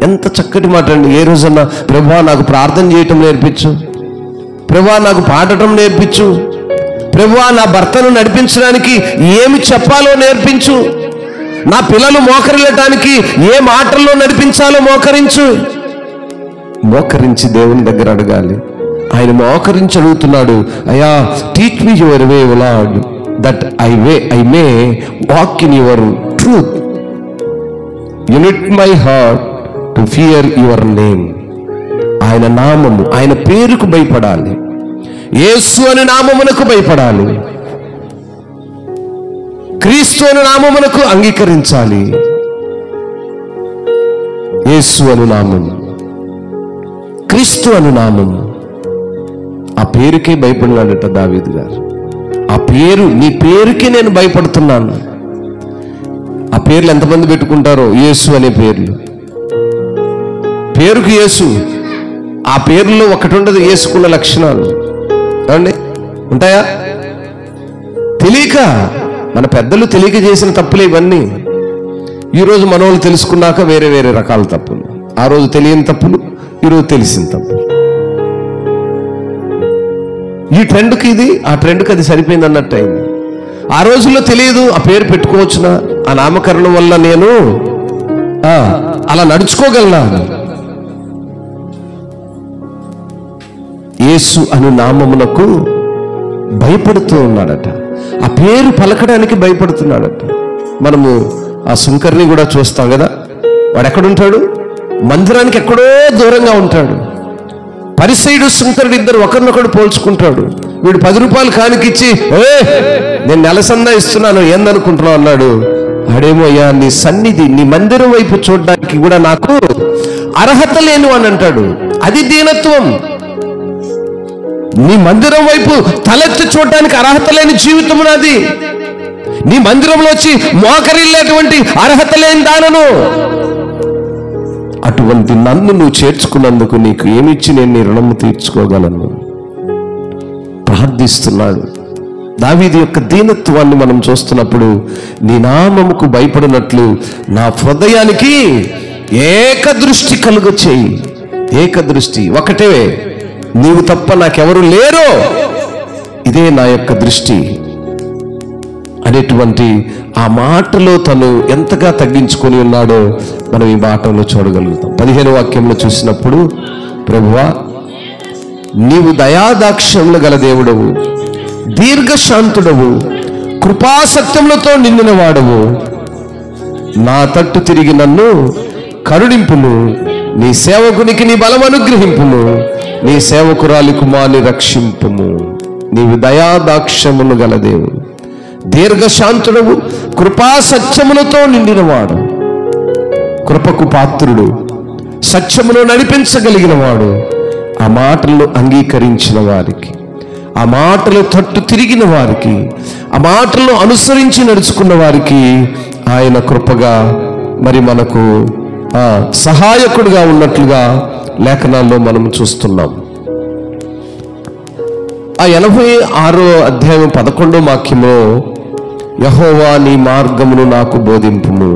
ఎంత చక్కటి మాట అండి. ఏ రోజన్నా ప్రభువా నాకు ప్రార్థన చేయటం నేర్పించు, ప్రభువా నాకు పాడటం నేర్పించు, ప్రభువా నా భర్తను నడిపించడానికి ఏమి చెప్పాలో నేర్పించు, నా పిల్లలు మోకరిల్లటానికి ఏ మాటల్లో నడిపించాలో మోకరించు. మోకరించి దేవుని దగ్గర అడగాలి. ఆయన మోకరించి అడుగుతున్నాడు, అయ్యా teach me your way O Lord that I may walk in your truth, unite my heart to fear your name. ఆయన నామము, ఆయన పేరుకు భయపడాలి, యేసు అనే నామమునకు భయపడాలి, క్రీస్తు అనే నామమునకు అంగీకరించాలి. యేసు అను నామము, క్రీస్తు అను నామము, ఆ పేరుకే భయపడినాడట దావీదు గారు. ఆ పేరు, నీ పేరుకే నేను భయపడుతున్నాను. ఆ పేర్లు ఎంతమంది పెట్టుకుంటారో, యేసు అనే పేర్లు, పేరుకు యేసు. ఆ పేరులో ఒకటి ఉండదు యేసుకున్న లక్షణాలు. ఏమండి ఉంటాయా? తెలియక, మన పెద్దలు తెలియక చేసిన తప్పులే ఇవన్నీ. ఈరోజు మనోళ్ళు తెలుసుకున్నాక వేరే వేరే రకాల తప్పులు. ఆ రోజు తెలియని తప్పులు, ఈరోజు తెలిసిన తప్పులు. ఈ ట్రెండ్కి ఇది, ఆ ట్రెండ్కి అది సరిపోయింది అన్నట్టు అయింది. ఆ రోజుల్లో తెలియదు, ఆ పేరు పెట్టుకోవచ్చునా, ఆ నామకరణం వల్ల నేను అలా నడుచుకోగలనా. యేసు అను నామమునకు భయపడుతూ ఉన్నాడట, ఆ పేరు పలకడానికి భయపడుతున్నాడట. మనము ఆ సుంకర్ని కూడా చూస్తాం కదా, వాడు ఎక్కడుంటాడు? మందిరానికి ఎక్కడో దూరంగా ఉంటాడు. పరిసయుడు సుంకరుడు ఇద్దరు ఒకరినొకడు పోల్చుకుంటాడు. వీడు 10 రూపాయలు కానికిచ్చి, నేను నెలసందా ఇస్తున్నాను ఏందనుకుంటున్నావు అన్నాడు. ఆడేమో, అయ్యా నీ సన్నిధి, నీ మందిరం వైపు చూడడానికి కూడా నాకు అర్హత లేను అని అంటాడు. అది దీనత్వం. నీ మందిరం వైపు తలెత్తి చూడడానికి అర్హత లేని జీవితం నాది. నీ మందిరంలో వచ్చి మోకరిల్లేటువంటి అర్హత లేని దానను. అటువంటి నన్ను నువ్వు చేర్చుకున్నందుకు నీకు ఏమిచ్చి నేను నీ రుణము తీర్చుకోగలను ప్రార్థిస్తున్నాడు. దావీదు యొక్క దీనత్వాన్ని మనం చూస్తున్నప్పుడు, నీ నామముకు భయపడినట్లు నా హృదయానికి ఏకదృష్టి కలుగ చేయి. ఏకదృష్టి, ఒకటే, నీవు తప్ప నాకెవరు లేరో, ఇదే నా యొక్క దృష్టి అనేటువంటి ఆ మాటలో తను ఎంతగా తగ్గించుకొని ఉన్నాడో మనం ఈ మాటలో చూడగలుగుతాం. 15వ వాక్యంలో చూసినప్పుడు, ప్రభువా నీవు దయాదాక్ష్యములు గల దేవుడవు, దీర్ఘశాంతుడవు, కృపాసత్యములతో నిండిన వాడవు. నా తట్టు తిరిగి నన్ను కరుణింపుము, నీ సేవకునికి నీ బలం అనుగ్రహింపుము, నీ సేవకురాలి కుమారుని రక్షింపుము. నీవు దయాదాక్ష్యములు గల దేవుడు, దీర్ఘశాంతుడవు, కృపా సత్యములతో నిండినవాడు, కృపకు పాత్రుడు, సత్యమును నడిపించగలిగిన వాడు. ఆ మాటలను అంగీకరించిన వారికి, ఆ మాటలు తట్టు తిరిగిన వారికి, ఆ మాటలను అనుసరించి నడుచుకున్న వారికి ఆయన కృపగా మరి మనకు సహాయకుడిగా ఉన్నట్లుగా లేఖనాల్లో మనం చూస్తున్నాం. ఆ 86వ అధ్యాయం 11వ వాక్యంలో, యెహోవా నీ మార్గమును నాకు బోధింపుము.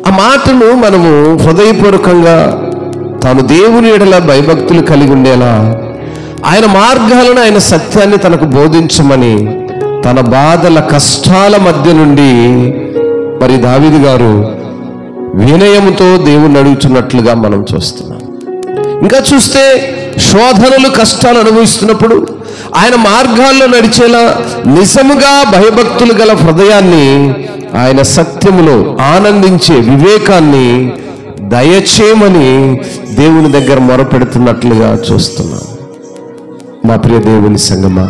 ఆ మాటను మనము హృదయపూర్వకంగా తాను దేవుని ఎడల భయభక్తులు కలిగి ఉండేలా, ఆయన మార్గాలను, ఆయన సత్యాన్ని తనకు బోధించమని తన బాధల కష్టాల మధ్య నుండి మరి దావీదు గారు వినయముతో దేవుణ్ణి అడుగుతున్నట్లుగా మనం చూస్తున్నాం. ఇంకా చూస్తే శోధనలు, కష్టాలు అనుభవిస్తున్నప్పుడు ఆయన మార్గాల్లో నడిచేలా నిజముగా భయభక్తులు గల హృదయాన్ని, ఆయన సత్యములో ఆనందించే వివేకాన్ని దయచేయమని దేవుని దగ్గర మొరపెడుతున్నట్లుగా చూస్తున్నాం. మా ప్రియ దేవుని సంగమా,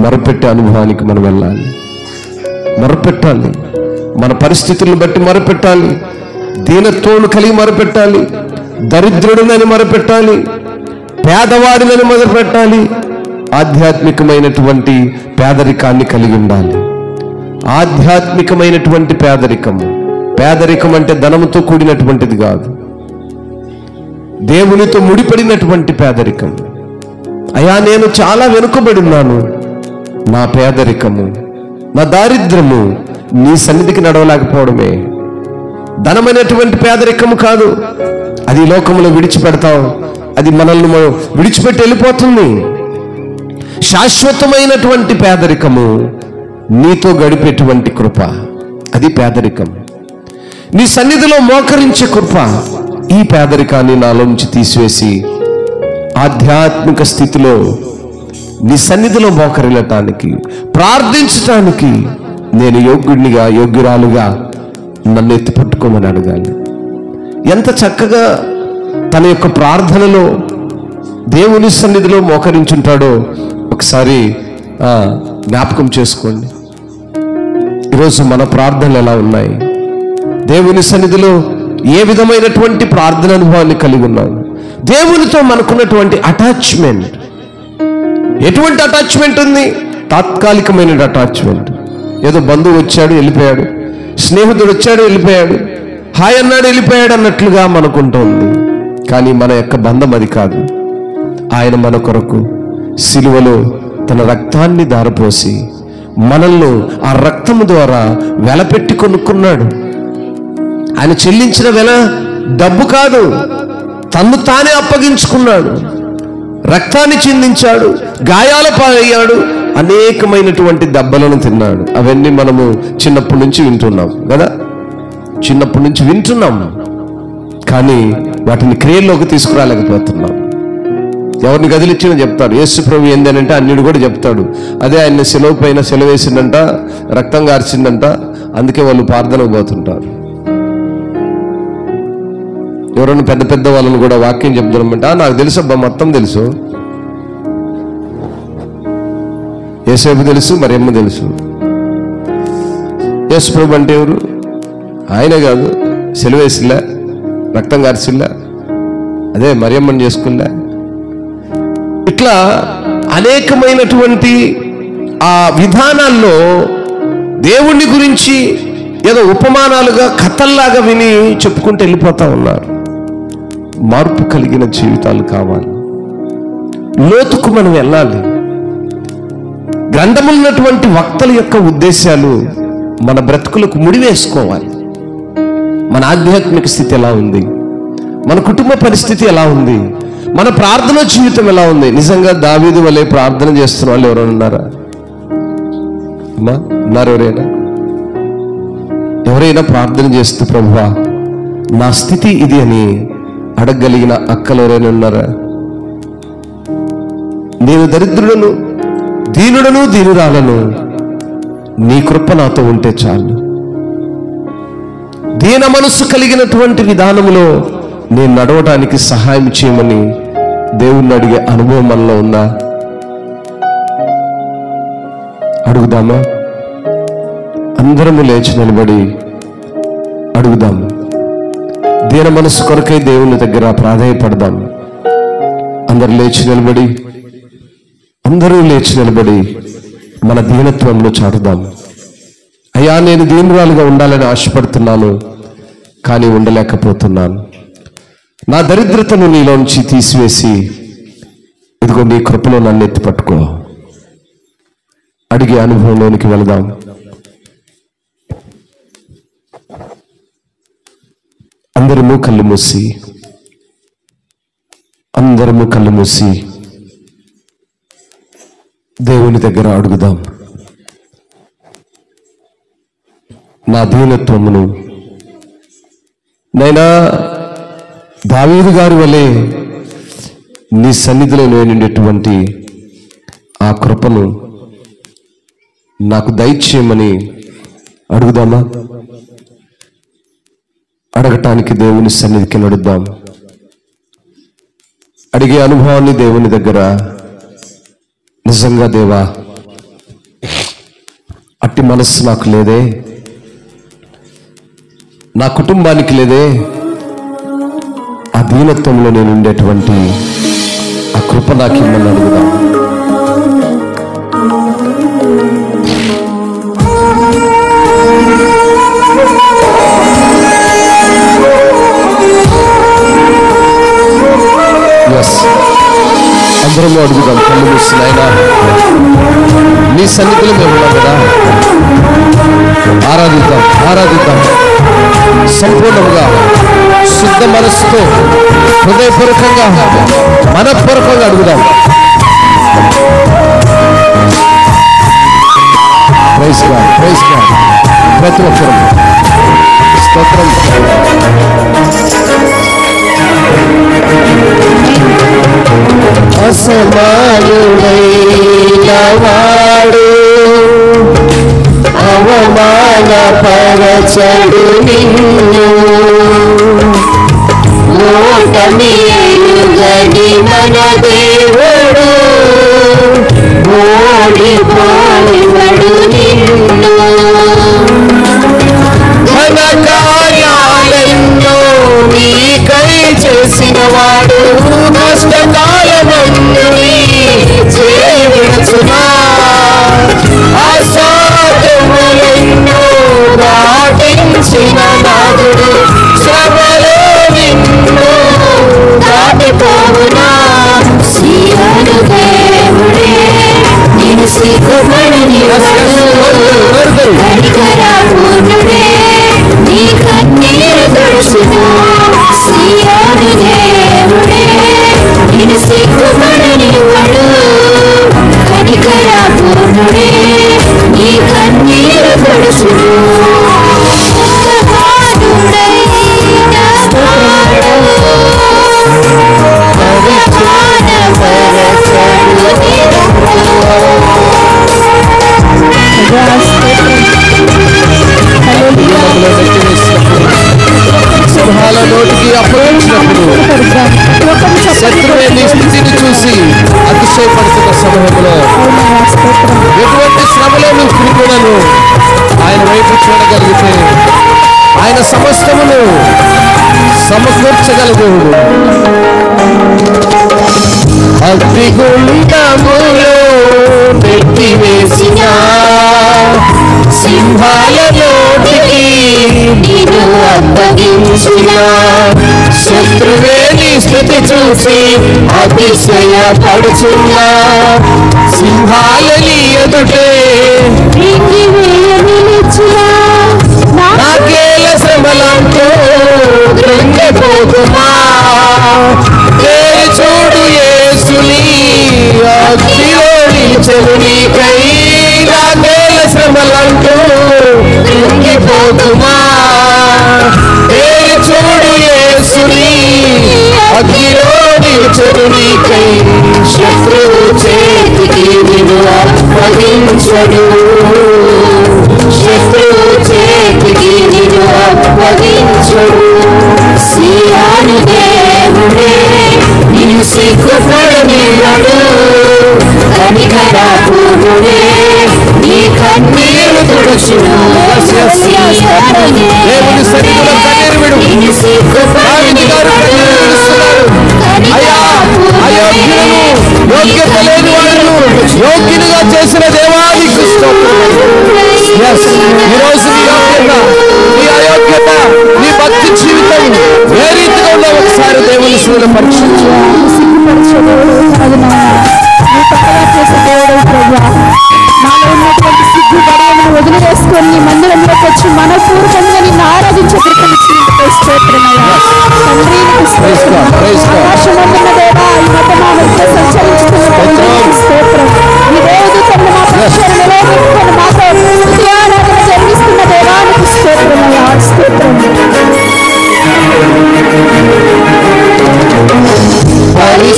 మొరపెట్టే అనుభవానికి మనం వెళ్ళాలి. మొరపెట్టాలి, మన పరిస్థితులను బట్టి మొరపెట్టాలి. దీనత్వం కలిగి మొరపెట్టాలి. దరిద్రుడినని మొరపెట్టాలి, పేదవాడినని మొదలుపెట్టాలి. ఆధ్యాత్మికమైనటువంటి పేదరికాన్ని కలిగి ఉండాలి. ఆధ్యాత్మికమైనటువంటి పేదరికము, పేదరికం అంటే ధనముతో కూడినటువంటిది కాదు, దేవునితో ముడిపడినటువంటి పేదరికం. అయ్యా నేను చాలా వెనుకబడి ఉన్నాను, నా పేదరికము, నా దారిద్రము నీ సన్నిధికి నడవలేకపోవడమే. ధనమైనటువంటి పేదరికము కాదు, అది లోకంలో విడిచిపెడతాం, అది మనల్ని విడిచిపెట్టి వెళ్ళిపోతుంది. శాశ్వతమైనటువంటి పేదరికము, నీతో గడిపేటువంటి కృప, అది పేదరికం. నీ సన్నిధిలో మోకరించే కృప, ఈ పేదరికాన్ని నాలోంచి తీసివేసి ఆధ్యాత్మిక స్థితిలో నీ సన్నిధిలో మోకరిల్లటానికి, ప్రార్థించటానికి నేను యోగ్యుడినిగా, యోగ్యురాలుగా నన్ను ఎత్తిపట్టుకోమని అడగాలి. ఎంత చక్కగా తన యొక్క ప్రార్థనలో దేవుని సన్నిధిలో మోకరించుంటాడో ఒకసారి జ్ఞాపకం చేసుకోండి. ఈరోజు మన ప్రార్థనలు ఎలా ఉన్నాయి? దేవుని సన్నిధిలో ఏ విధమైనటువంటి ప్రార్థన అనుభవాన్ని కలిగి ఉన్నాం? దేవునితో మనకున్నటువంటి అటాచ్మెంట్, ఎటువంటి అటాచ్మెంట్ ఉంది? తాత్కాలికమైన అటాచ్మెంట్. ఏదో బంధువు వచ్చాడు వెళ్ళిపోయాడు, స్నేహితుడు వచ్చాడు వెళ్ళిపోయాడు, హాయ్ అన్నాడు వెళ్ళిపోయాడు అన్నట్లుగా మనకుంటుంది. కానీ మన యొక్క బంధం అది కాదు. ఆయన మన కొరకు సిలువలో తన రక్తాన్ని ధారపోసి మనల్ని ఆ రక్తము ద్వారా వెలపెట్టి కొనుక్కున్నాడు. ఆయన చెల్లించిన వెల డబ్బు కాదు, తన్ను తానే అప్పగించుకున్నాడు, రక్తాన్ని చిందించాడు, గాయాల పాలయ్యాడు, అనేకమైనటువంటి దెబ్బలను తిన్నాడు. అవన్నీ మనము చిన్నప్పటి నుంచి వింటున్నాం కదా, చిన్నప్పటి నుంచి వింటున్నాం, కానీ వాటిని క్రియల్లోకి తీసుకురాలేకపోతున్నాం. ఎవరిని కదిలిచ్చినా చెప్తాడు యేసు ప్రభు ఏందనంటే అన్యుడు కూడా చెప్తాడు. అదే ఆయన సెలవు పైన సెలవేసిందంట, రక్తం కార్చిందంట, అందుకే వాళ్ళు ప్రార్థనకు పోతుంటారు. ఎవరైనా పెద్ద పెద్ద వాళ్ళని కూడా వాక్యం చెప్తారమంట, నాకు తెలుసు అబ్బా, మొత్తం తెలుసు, యేసేపు తెలుసు, మరియమ్మ తెలుసు, యేసు ప్రభు అంటే ఎవరు? ఆయనే కాదు, సెలవేసిల్లా, రక్తం కార్చిల్లా, అదే మరియమ్మని చేసుకున్నా. ఇట్లా అనేకమైనటువంటి ఆ విధానాల్లో దేవుణ్ణి గురించి ఏదో ఉపమానాలుగా కథల్లాగా విని చెప్పుకుంటూ వెళ్ళిపోతా ఉన్నారు. మార్పు కలిగిన జీవితాలు కావాలి. లోతుకు మనం వెళ్ళాలి. గ్రంథమున్నటువంటి వక్తల యొక్క ఉద్దేశాలు మన బ్రతుకులకు ముడివేసుకోవాలి. మన ఆధ్యాత్మిక స్థితి ఎలా ఉంది, మన కుటుంబ పరిస్థితి ఎలా ఉంది, మన ప్రార్థన జీవితం ఎలా ఉంది. నిజంగా దావీదు వలె ప్రార్థన చేస్తున్న వాళ్ళు ఎవరైనా ఉన్నారా? ఉన్నారు? ఎవరైనా ప్రార్థన చేస్తూ ప్రభువా నా స్థితి ఇది అని అడగగలిగిన అక్కలు ఎవరైనా ఉన్నారా? నేను దరిద్రులను, దీనుడను, దీనురాలను, నీ కృప నాతో ఉంటే చాలు. దీన మనస్సు కలిగినటువంటి విధానంలో నేను నడవడానికి సహాయం చేయమని దేవుణ్ణి అడిగే అనుభవం మనలో ఉందా? అడుగుదామా? అందరము లేచి నిలబడి అడుగుదాం. దీన మనస్సు కొరకై దేవుని దగ్గర ప్రాధేయపడదాం. అందరూ లేచి నిలబడి మన దీనత్వంలో చాటుదాం. అయ్యా, నేను దీనురాలుగా ఉండాలని ఆశపడుతున్నాను, కానీ ఉండలేకపోతున్నాను. నా దరిద్రతను నీలోంచి తీసివేసి ఇదిగో నీ కృపలో నన్ను ఎత్తి పట్టుకో. అడిగే అనుభవంలోనికి వెళదాం. అందరము కళ్ళు మూసి దేవుని దగ్గర అడుగుదాం. నా దీనత్వమును నైనా దావీదు గారి వలె నీ సన్నిధిలో నిండేటువంటి ఆ కృపను నాకు దయచేయమని అడుగుదామా? అడగటానికి దేవుని సన్నిధికి నడుద్దాం. అడిగే అనుభవాన్ని దేవుని దగ్గర, నిజంగా దేవా అట్టి మనస్సు నాకు లేదే, నా కుటుంబానికి లేదే, ఆ దీనత్వంలో నేను ఉండేటువంటి ఆ కృప నాకు ఇమ్మని అడుగుదాం. అందరము అడుగుదాం. కళ్ళు మూసి నాయనా నీ సన్నిధిలో మేము ఉన్నాం కదా, ఆరాధిద్దాం సంపూర్ణంగా, శుద్ధ మనస్సుతో, హృదయపూర్వకంగా, మనపూర్వకంగా అడుగుదాం. ప్రైజ్ గాడ్ ప్రతి ఒక్కరు స్తోత్రం. అసమానుడైన వాడు అవమానపరచడు నిన్ను, ఓటమియరుగని మన దేవుడు ఓడిపోనివడు నిన్ను. ఘన కార్యాలెన్నో నీకై చేసిన వాడు కష్టకాలమన్నీ చేయుచునా, అసాధ్యములెన్నో దాటించిన నాదుడు శ్రమలో నిన్ను దాటిపోవునా. సీయోను దేవుడే నిన్ను సిగ్గుపడని కనికరపూర్ణుడే నీ కన్నీరు తుడుచును. సీయోను దేవుడే నిన్ను సిగ్గుపడని వాడు కనికరపూర్ణుడే నీ కన్నీరు తుడుచును. సింహాల నోటికి అప్పగించినప్పుడు శత్రువే నీ స్థితిని చూసి అతిశయపడుతున్న సమయంలో ఎటువంటి శ్రమలో నువ్వు తిరుగులను ఆయన వైపు వైపు చూడగలిగితే ఆయన సమస్తమును సమకూర్చగల దేవుడు. అగ్నిగుండములో నెట్టివేసిన సింహాల నోటికి నిన్ను అప్పగించిన శత్రువే నీ స్థితి చూసి అతిశయపడుచున్న సింహాలని ఎదుటే నాకేల శ్రమలంటూ కృంగిపోతున్నా చూడు యేసుని అగ్నిలో నిలిచెను నీకై నాకేల శ్రమలంటూ కృంగిపోతున్నా చూడు యేసుని అగ్నిలో నిలిచెను నీకై శత్రువు చేతికి నిన్ను అప్పగించడు శత్రువు చేతికి నిన్ను అప్పగించడు సియోను దేవుడే నిన్ను సిగ్గుపడనివ్వడు కనికరపూర్ణుడే నీ కన్నీరు తుడుచును దేవుని సన్నిధిలో కన్నీరు విడు యోగ్యత లేని వాడును యోగ్యునిగా చేసిన దేవానికి ఈరోజు నీ యోగ్యత నీ అయోగ్యత నీ భక్తి జీవితం ఏ రీతిగా ఉందో ఒకసారి దేవుని సన్నిధిలో పరీక్షించు. నాలో ఉన్నటువంటి సిగ్గు గడవలను వదిలివేసుకొని నీ మందిరంలోకి వచ్చి మనపూర్వకంగా నిన్ను ఆరాధించే కృపనిచ్చినందుకు స్తోత్రమయ్యా. తండ్రి ఆకాశమందున్న దేవా ఈ మధ్య మా మధ్య సంచరించుతున్న స్తోత్రం. ఈ రోజు తన మా పక్షాలు నిలబెట్టుకొని మాతో స్తుతి ఆరాధన జరిగిస్తున్న దేవానికి స్తోత్రమయ్యా. స్తోత్రం.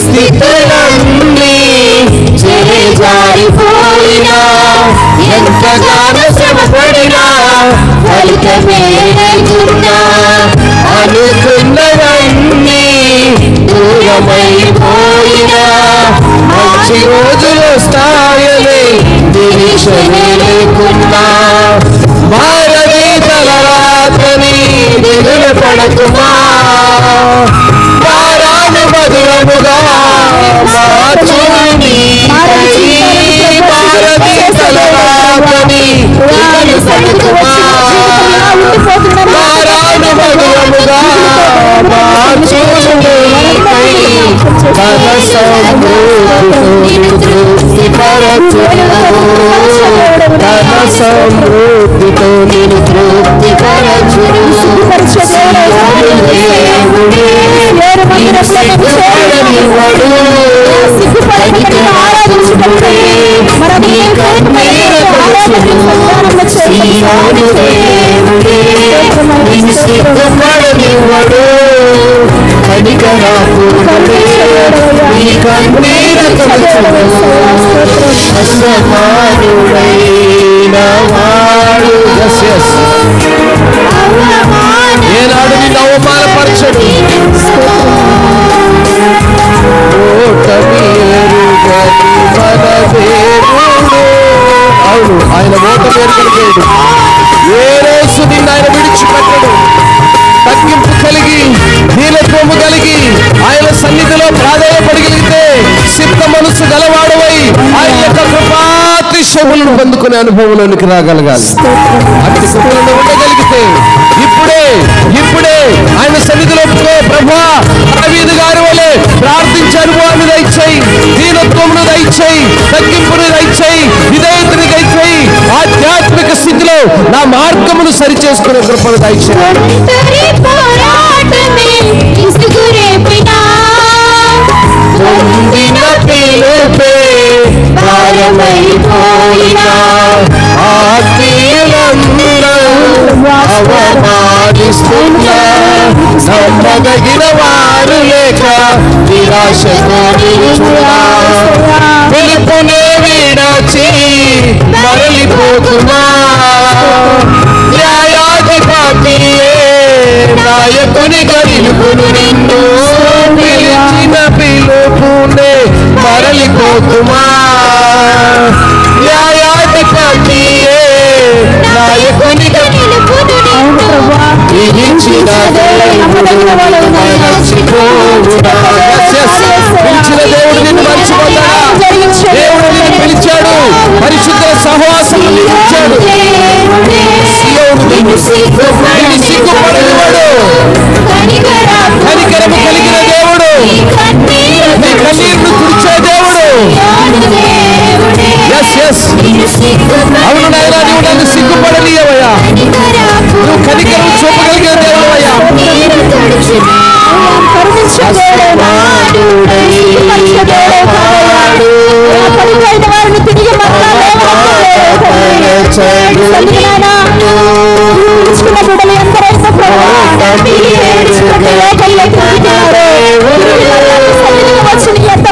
పరిస్థితులన్నీ జారిపోయినా ఎంతగానో శ్రమపడినా ఫలితమే లేకున్నా అనుకున్నవన్నీ దూరమైపోయినా మంచి రోజులు వస్తాయని నిరీక్షనే లేకున్నా మారని తలరాత్రని దిగులు పడకుమా వారాను మధురముగా మార్చుని మారని తలరాత్రని దిగులు పడకుమా వారాను మధురముగా మార్చుని తన సమృద్ధితో తన సమృద్ధితో నేను తృప్తిపరచును సిగ్గుపడనివ్వడు కనికరపూర్ణుడే నీ కన్నీరు తుడుచును అసమానుడైన వాడు ఏనాడు నిన్ను అవమానపరచడు అవును ఆయన ఓట పేరుగలిగాడు ఏ రోజు నిన్ను ఆయన విడిచిపెట్టడు తగ్గింపు కలిగి నీలత్వము కలిగి ఆయన సన్నిధిలో ప్రాధాన్యపడగలిగితే సిద్ధ మనసు గలవాడవై ఆయన యొక్క కృపాతిశయములను పొందుకునే అనుభవంలోనికి రాగలగాలి. అట్టి కృపలను ఉండగలిగితే ఇప్పుడే ఆయన సన్నిధిలో ప్రభువా దావీదు గారి వలె ప్రార్థించే అనుభవాన్ని దయచేయి, దీనత్వమును దయచేయి, తగ్గింపును దయచేయి, విధేయతను దయచేయి, ఆధ్యాత్మిక స్థితిలో నా మార్గమును సరి చేసుకునే కృపను దయచేయి. పొందిన పిలుపే భారమైపోయినా ఆత్మీయులందరూ అవమానిస్తున్నా నమ్మదగిన వారు లేక నిరాశతో నిలుచున్నా పిలుపునే విడచి మరలిపోతున్నా న్యాయాధిపతియే నాయకునిగా నిలుపును నిన్ను పిలిచిన పిలుపునే మరలిపోతుమా న్యాయాధిపతియే నాయకునిగా పిలిచిన దేవుడు నిన్ను మర్చిపోతాడా? దేవుడు నిన్ను పిలిచాడు, పరిశుద్ధ సహవాసం ఇచ్చాడు. నిన్ను సిగ్గుపడేవాడు, కనికరము కలిగిన దేవుడు, నీ కన్నీరును తుడిచే దేవుడు. అవును నాయనా, నువ్వు నన్ను సిగ్గుపడనీయవయ్యా, నువ్వు కనికరం చూపగలిగిన దేవుడు అయ్యా. వారిని తిరిగి బిడ్డలు ఎందరైతే వచ్చి ఎంత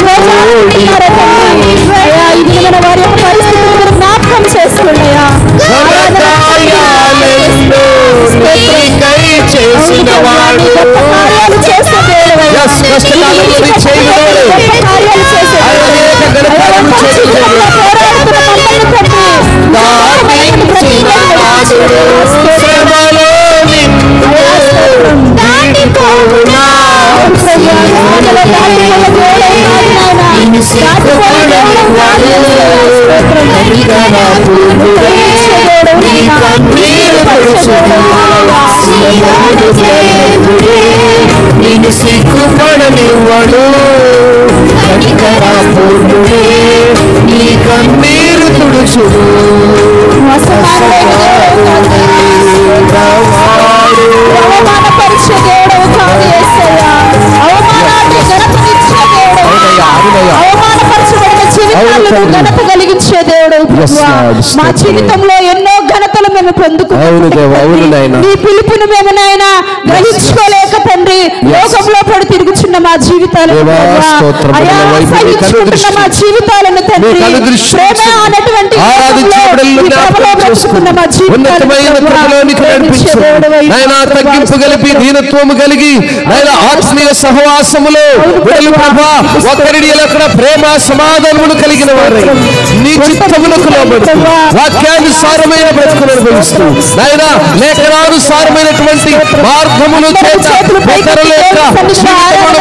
వారి యొక్క పరిస్థితులు జ్ఞాపకం చేసుకున్నాయా? నిన్ను సిగ్గుపడనివ్వడు, కనికరపూర్ణుడే, నీ కన్నీరు తుడుచుడు. అవమానపరిచే దేవుడు కాదు యేసయ్యా, అవమానాన్ని ఘనతనిచ్చే దేవుడు, అవమానపరచబడిన జీవితాలను ఘనత కలిగించే దేవుడు. మా జీవితంలో ఎన్నో ఘనతలు మేము పొందుకున్నాం. నీ పిలుపును మేము నాయన గ్రహించుకోలేక తండ్రి లోకంలో పడి తిరుగుచున్న మా జీవితాలను, సహించుకుంటున్న మా జీవితాలను తండ్రి, ప్రేమ అనేటువంటి తగ్గింపు కలిపి దీనత్వము కలిగి ఆత్మీయ సహవాసములో ఒకరిని అక్కడ ప్రేమ సమాధానములు కలిగిన వారు నీ చిత్తములకు లోబడుతూ వాక్యానుసారమైన బ్రతుకును అనుభవిస్తూ నాయనా లేఖనానుసారమైనటువంటి మార్గములు చేత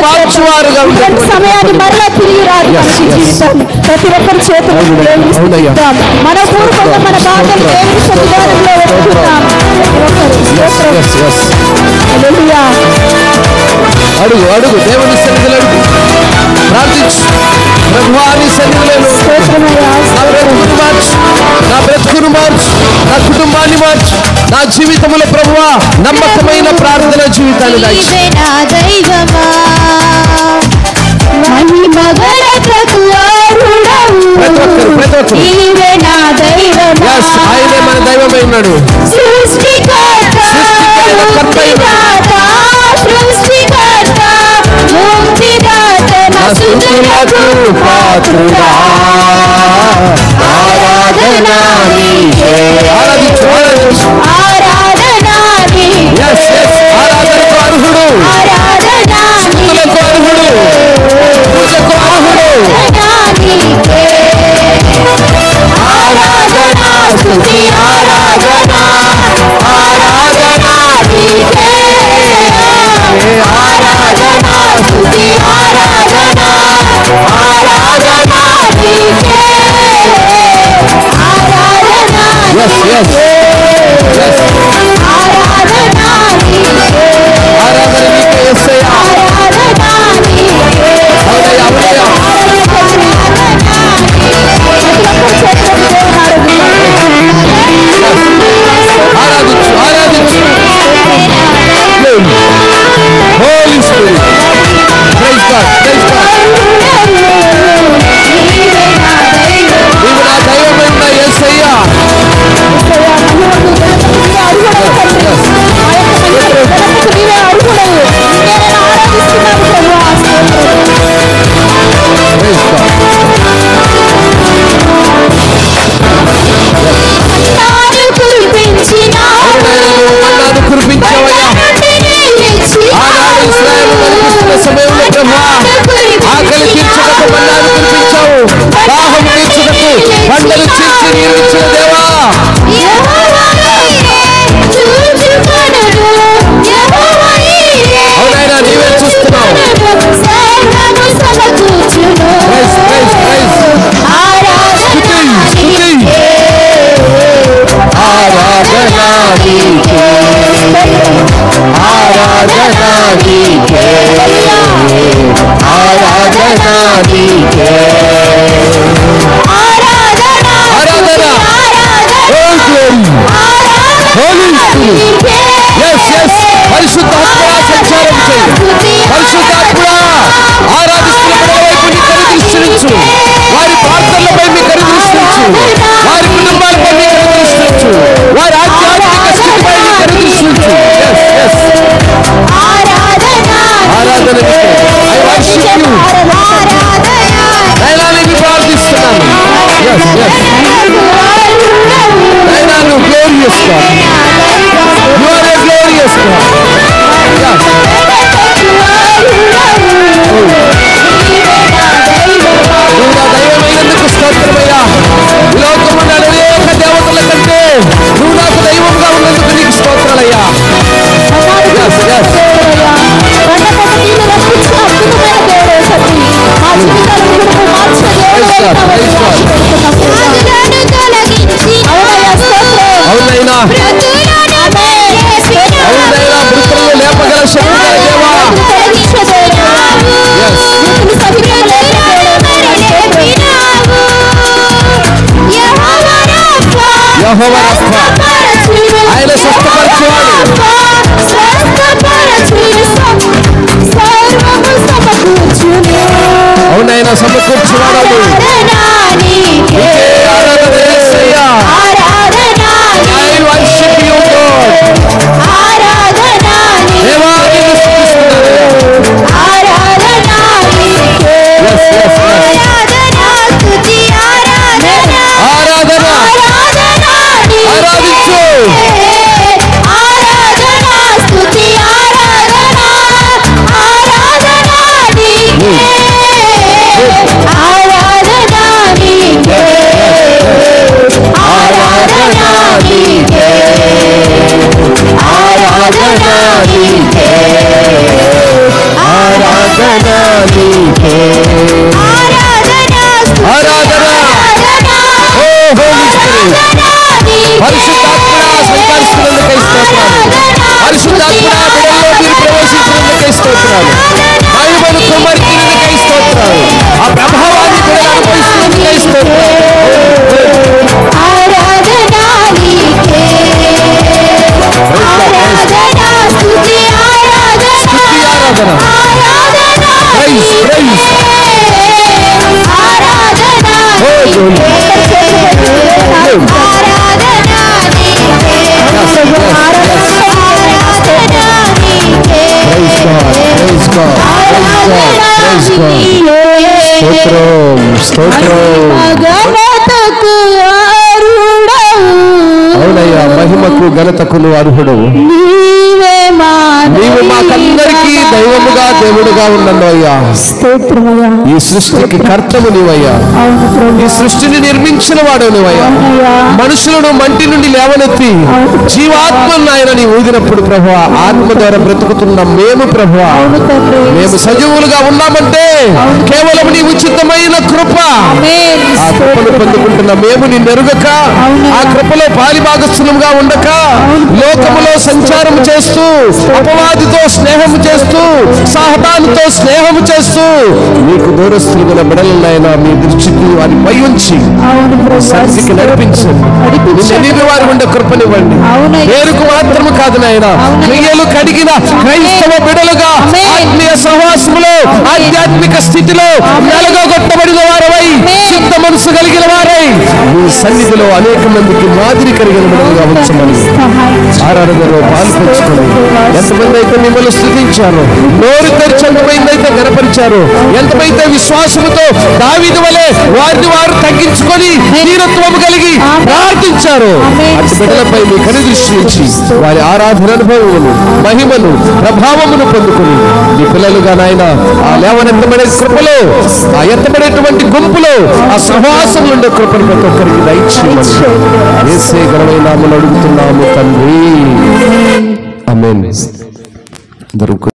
మార్చువారుగా సమయాన్ని మరలా తిరిగి రాదు. ప్రతి ఒక్కరి చేతులు మన పూర్వకంగా మన బాధలు దేవుని సన్నిధానంలో ఒప్పుకుంటాం. అడుగు అడుగు దేవుని సన్నిధిలో అడుగు, ప్రార్థించు. ప్రభువాని సన్నిధిలో నా బ్రతుకును మార్చు, నా కుటుంబాన్ని మార్చు, నా జీవితంలో ప్రభువా నమ్మకమైన ప్రార్థన జీవితాన్ని ఆయనే మన దైవమై ఉన్నాడు. ఆకలి తీర్చుటకు మన్నాను కురిపించావు, దాహం తీర్చుటకు బండలు చీల్చి నీరు ఇచ్చిన దేవా. ఆరాధన నీకే, ఆరాధన నీకే, ఆరాధన. పరిశుద్ధాత్మా సంచారం చేయి. పరిశుద్ధాత్మా ఆరాధిస్తున్న బిడ్డల వైపు నీ కన్ను దృష్టించు. వారి ప్రార్థనలపై మీ కన్ను దృష్టించు. వారి కుటుంబాలపై మీ కన్ను దృష్టించు. వారి ఆధ్యాత్మిక స్థితిపై మీ కన్ను దృష్టించు. ఆరాధన ఐ వర్షిప్ యు. నైనానికి ప్రార్థిస్తున్నాను. నైనాను glorious God. You are a glorious God. నువ్వు నా దైవమైనందుకు స్తోత్రమయ్యా. లోకమున్న అనేక దేవతల కంటే నువ్వు నాకు దైవంగా ఉన్నందుకు నీకు స్తోత్రాలయ్యా. అవునైనా, అవునైనా, మృతులను లేపగల శక్తి గల దేవా. యెహోవా రఫా, ఆయన స్వస్థపరచువాడు. అవునైనా సమకూర్చువాడు. I worship you, God. దేవా నిన్ను స్తుతిస్తున్నాను. ఆరాధన, ఆరాధించు. పరిశుద్ధాత్మా సంచరిస్తున్నందుకై స్తోత్రాలు. పరిశుద్ధాత్మా బిడ్డల్లో మీరు ప్రవేశించినందుకై స్తోత్రాలు. మహిమను కుమ్మరించినందుకై స్తోత్రాలు. ఆ ప్రభావాన్ని బిడ్డలు అనుభవిస్తున్నందుకై స్తోత్రాలు. అవునయ్యా, మహిమకు ఘనతకును అర్హుడు నీవు. మాకందరికీ దైవముగా దేవుడుగా ఉన్నావు అయ్యా. ఈ సృష్టికి కర్తవు నీవయ్యా. ఈ సృష్టిని నిర్మించిన వాడు నీవయ్యా. మనుషులను మంటి నుండి లేవనెత్తి జీవాత్మను ఆయన నీ ఊదినప్పుడు ప్రభువా, ఆత్మ ద్వారా బ్రతుకుతున్న మేము ప్రభువా, మేము సజీవులుగా ఉన్నామంటే కేవలం నీ ఉచితమైన కృప. ఆ కృపను పొందుకుంటున్న మేము నిన్ను ఎరుగక, ఆ కృపలో పాలిభాగస్థులుగా ఉండక, లోకములో సంచారం చేస్తూ, అపవాదితో స్నేహం చేస్తూ, సాతానుతో స్నేహం చేస్తూ నీకు దూరస్తులుగా బిడలైనా మీ దృష్టికి వారి పై ఉంచి సన్నిధికి నడిపించండి. నిన్ను వారి ఉండే కృపనివ్వండి. పేరుకు మాత్రము కాదు నాయన, క్రియలు కడిగిన క్రైస్తవ బిడలుగా ఆత్మీయ సహవాసములో, ఆధ్యాత్మిక స్థితిలో నలగొట్టబడిన వారై, శుద్ధ మనసు కలిగిన వారై మీ సన్నిధిలో అనేక మందికి మాదిరి కలిగిన బిడలుగా ఉంచమని ఆరాధనలో పాల్పంచుకొని, ఎంతమంది అయితే మిమ్మల్ని స్తుతించారో, నోరు తెరిచి ఎంతమంది అయితే గనపరిచారో, ఎంతమైతే విశ్వాసముతో దావీదు వలె వారిని వారు తగ్గించుకొని తీరత్వము కలిగి ప్రార్థించారో, అటు బిడ్డలపై మీ కనుదృష్టి నుంచి వారి ఆరాధన అనుభవమును, మహిమను, ప్రభావమును పొందుకొని మీ పిల్లలుగా నాయన ఆ లేవనెత్తబడే కృపలో, ఆ ఎత్తబడేటువంటి గుంపులో, ఆ సహవాసం ఉండే కృపను ప్రతి ఒక్కరికి దయచేయమని యేసే ఘనమైన నామములో అడుగుతున్నాము తండ్రి. ఆమేన్.